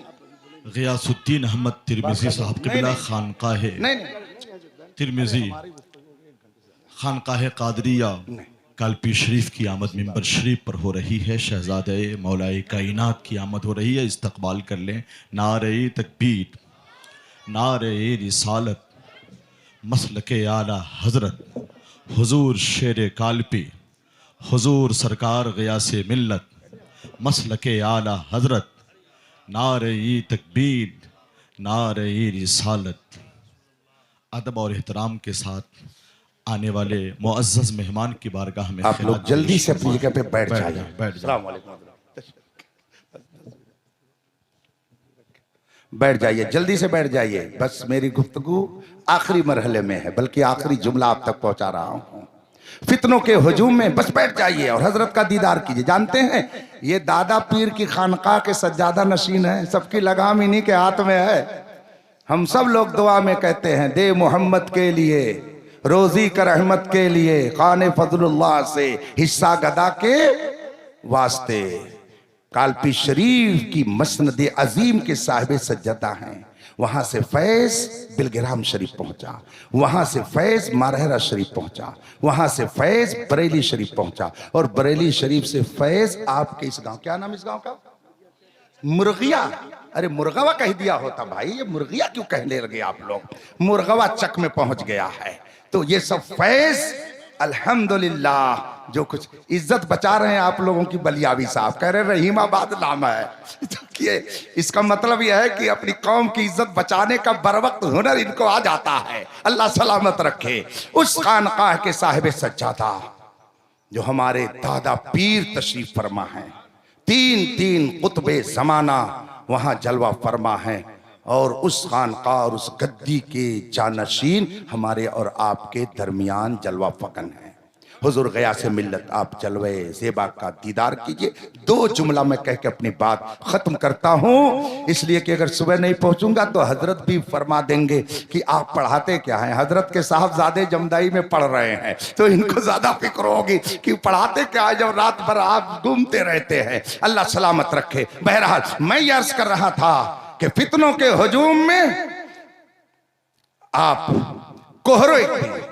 ग़ियासुद्दीन अहमद तिरमिज़ी साहब क़िबला खानकाह तिरमिज़ी, खानकाह क़ादरिया काल्पी शरीफ की आमद मिंबर शरीफ पर हो रही है। शहजादे मौलाए कायनात की आमद हो रही है। इस्तकबाल कर लें। नारे तकबीर, नारे रिसालत, मसलके आला हज़रत, हुजूर शेर काल्पी, हुजूर सरकार ग़ियास मिल्लत, मसलके आला हज़रत, नारे तकबीर, नारे रिसालत अदब और एहतराम के साथ आने वाले मुअज़्ज़ज़ मेहमान की बारगाह में आप लोग जल्दी से अपनी जगह पे बैठ बैठ जाइए। जाएं, बैठ जाएं। अस्सलाम वालेकुम। बैठ जाइए, जल्दी से बैठ जाइए। बस मेरी गुफ्तगू आखिरी मरहले में है, बल्कि आखिरी जुमला आप तक पहुंचा रहा हूं। फितनों के हुजूम में बस बैठ जाइए और हजरत का दीदार कीजिए। जानते हैं ये दादा पीर की खानका के सज्जादा नशीन है, सबकी लगाम इन्हीं के हाथ में है। हम सब लोग दुआ में कहते हैं, दे मोहम्मद के लिए, रोजी कर रहमत के लिए, खाने फजलुल्लाह से हिस्सा गदा के वास्ते। कालपी शरीफ की मसनद अजीम के साहिब सज्जदा हैं। वहां से फैज बिलगिराम शरीफ पहुंचा, वहां से फैज मारहरा शरीफ पहुंचा, वहां से फैज बरेली शरीफ पहुंचा, और बरेली शरीफ से फैज आपके इस गांव, क्या नाम इस गांव का? मुर्गिया। अरे मुर्गवा कह दिया होता भाई, ये मुर्गिया क्यों कहने लगे आप लोग? मुर्गवा चक में पहुंच गया है। तो ये सब फैज अल्हम्दुलिल्लाह, जो कुछ इज्जत बचा रहे हैं आप लोगों की। बलियावी साहब कह रहे रहीमाबाद नाम है, तो ये इसका मतलब यह है कि अपनी कौम की इज्जत बचाने का बरवक्त हुनर इनको आ जाता है। अल्लाह सलामत रखे। उस खानकाह के साहिब सज्जादा जो हमारे दादा पीर तशरीफ फरमा है, तीन कुतबे जमाना वहां जलवा फरमा है, और उस खानका और उस गद्दी के जानशीन हमारे और आपके दरमियान जलवा फकन है। हुजूर गया से मिल्लत, आप जलवे ज़ेबा का दीदार कीजिए। दो जुमला मैं कह के अपनी बात खत्म करता हूं, इसलिए कि अगर सुबह नहीं पहुंचूंगा तो हजरत भी फरमा देंगे कि आप पढ़ाते क्या हैं। हजरत के साहबजादे जमदाई में पढ़ रहे हैं, तो इनको ज्यादा फिक्र होगी कि पढ़ाते क्या है जब रात भर आप घूमते रहते हैं। अल्लाह सलामत रखे। बहरहाल मैं ये अर्ज कर रहा था कि फितनों के हुजूम में आप कोहरे,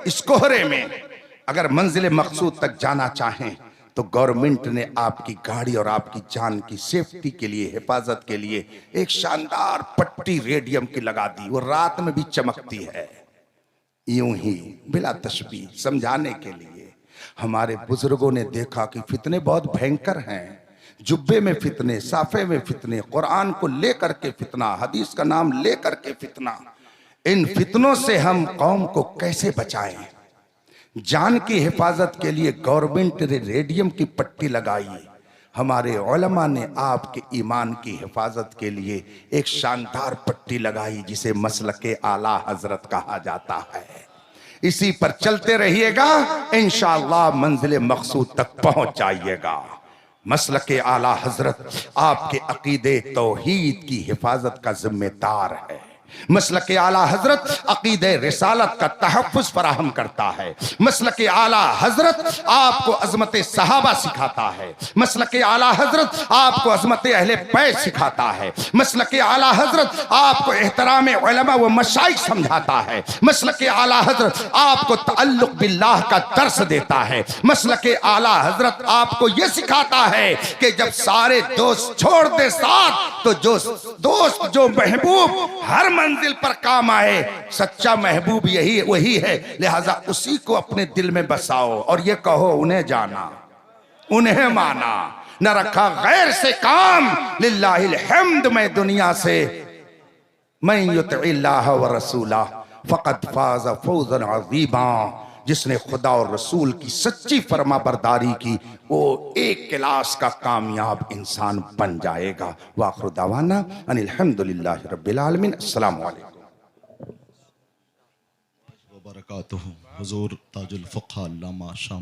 इस कोहरे में अगर मंजिल मकसूद तक जाना चाहें तो गवर्नमेंट ने आपकी गाड़ी और आपकी जान की सेफ्टी के लिए, हिफाजत के लिए एक शानदार पट्टी रेडियम की लगा दी। वो रात में भी चमकती है, यूं ही बिला तशबीह, समझाने के लिए। हमारे बुजुर्गों ने देखा कि फितने बहुत भयंकर हैं। जुब्बे में फितने, साफे में फितने, कुरान को लेकर के फितना, हदीस का नाम लेकर के फितना। इन फितनों से हम कौम को कैसे बचाएं? जान की हिफाजत के लिए गवर्नमेंट ने रेडियम की पट्टी लगाई। हमारे उलमा ने आपके ईमान की हिफाजत के लिए एक शानदार पट्टी लगाई जिसे मसलके आला हजरत कहा जाता है। इसी पर चलते रहिएगा, इंशाअल्लाह मंजिल मकसूद तक पहुंच जाइएगा। मसलके आला हजरत आपके अकीदे तौहीद की हिफाजत का जिम्मेदार है। मसलके आला हजरत अकीदे रिसालत का तहफ़्फ़ुज़ फराहम करता है। मसलके आला हजरत आपको अज़मत सहाबा सिखाता है। मसलके आला हजरत आपको अज़मत अहले बैत सिखाता है। मसलके आला हजरत आपको एहतराम उलमा व मशाइख समझाता है। मसलके आला हजरत आपको तअल्लुक़ बिल्लाह का दर्स देता है। मसलके आला हजरत आपको यह सिखाता है कि जब सारे दोस्त छोड़ दे साथ, तो जो दोस्त, जो महबूब हर मंजिल पर काम आए, सच्चा महबूब यही वही है। लिहाजा उसी को अपने दिल में बसाओ और ये कहो उन्हें जाना, उन्हें माना, न रखा गैर से काम। लिल्लाहिल हम्द। मैं दुनिया से मैं युतिइल्लाह व रसूला फ़क़द फ़ाज़ फ़ौज़न अज़ीमा। जिसने खुदा और रसूल की सच्ची फरमा बरदारी की, वो एक क्लास का कामयाब इंसान बन जाएगा। वाखिर दावाना अनिल हम्दुलिल्लाहि रब्बिल आलमीन। अस्सलाम वालेकुम व बरकातुहू। हुजूर ताजुल फ़ुक़हा अल्लामा शाम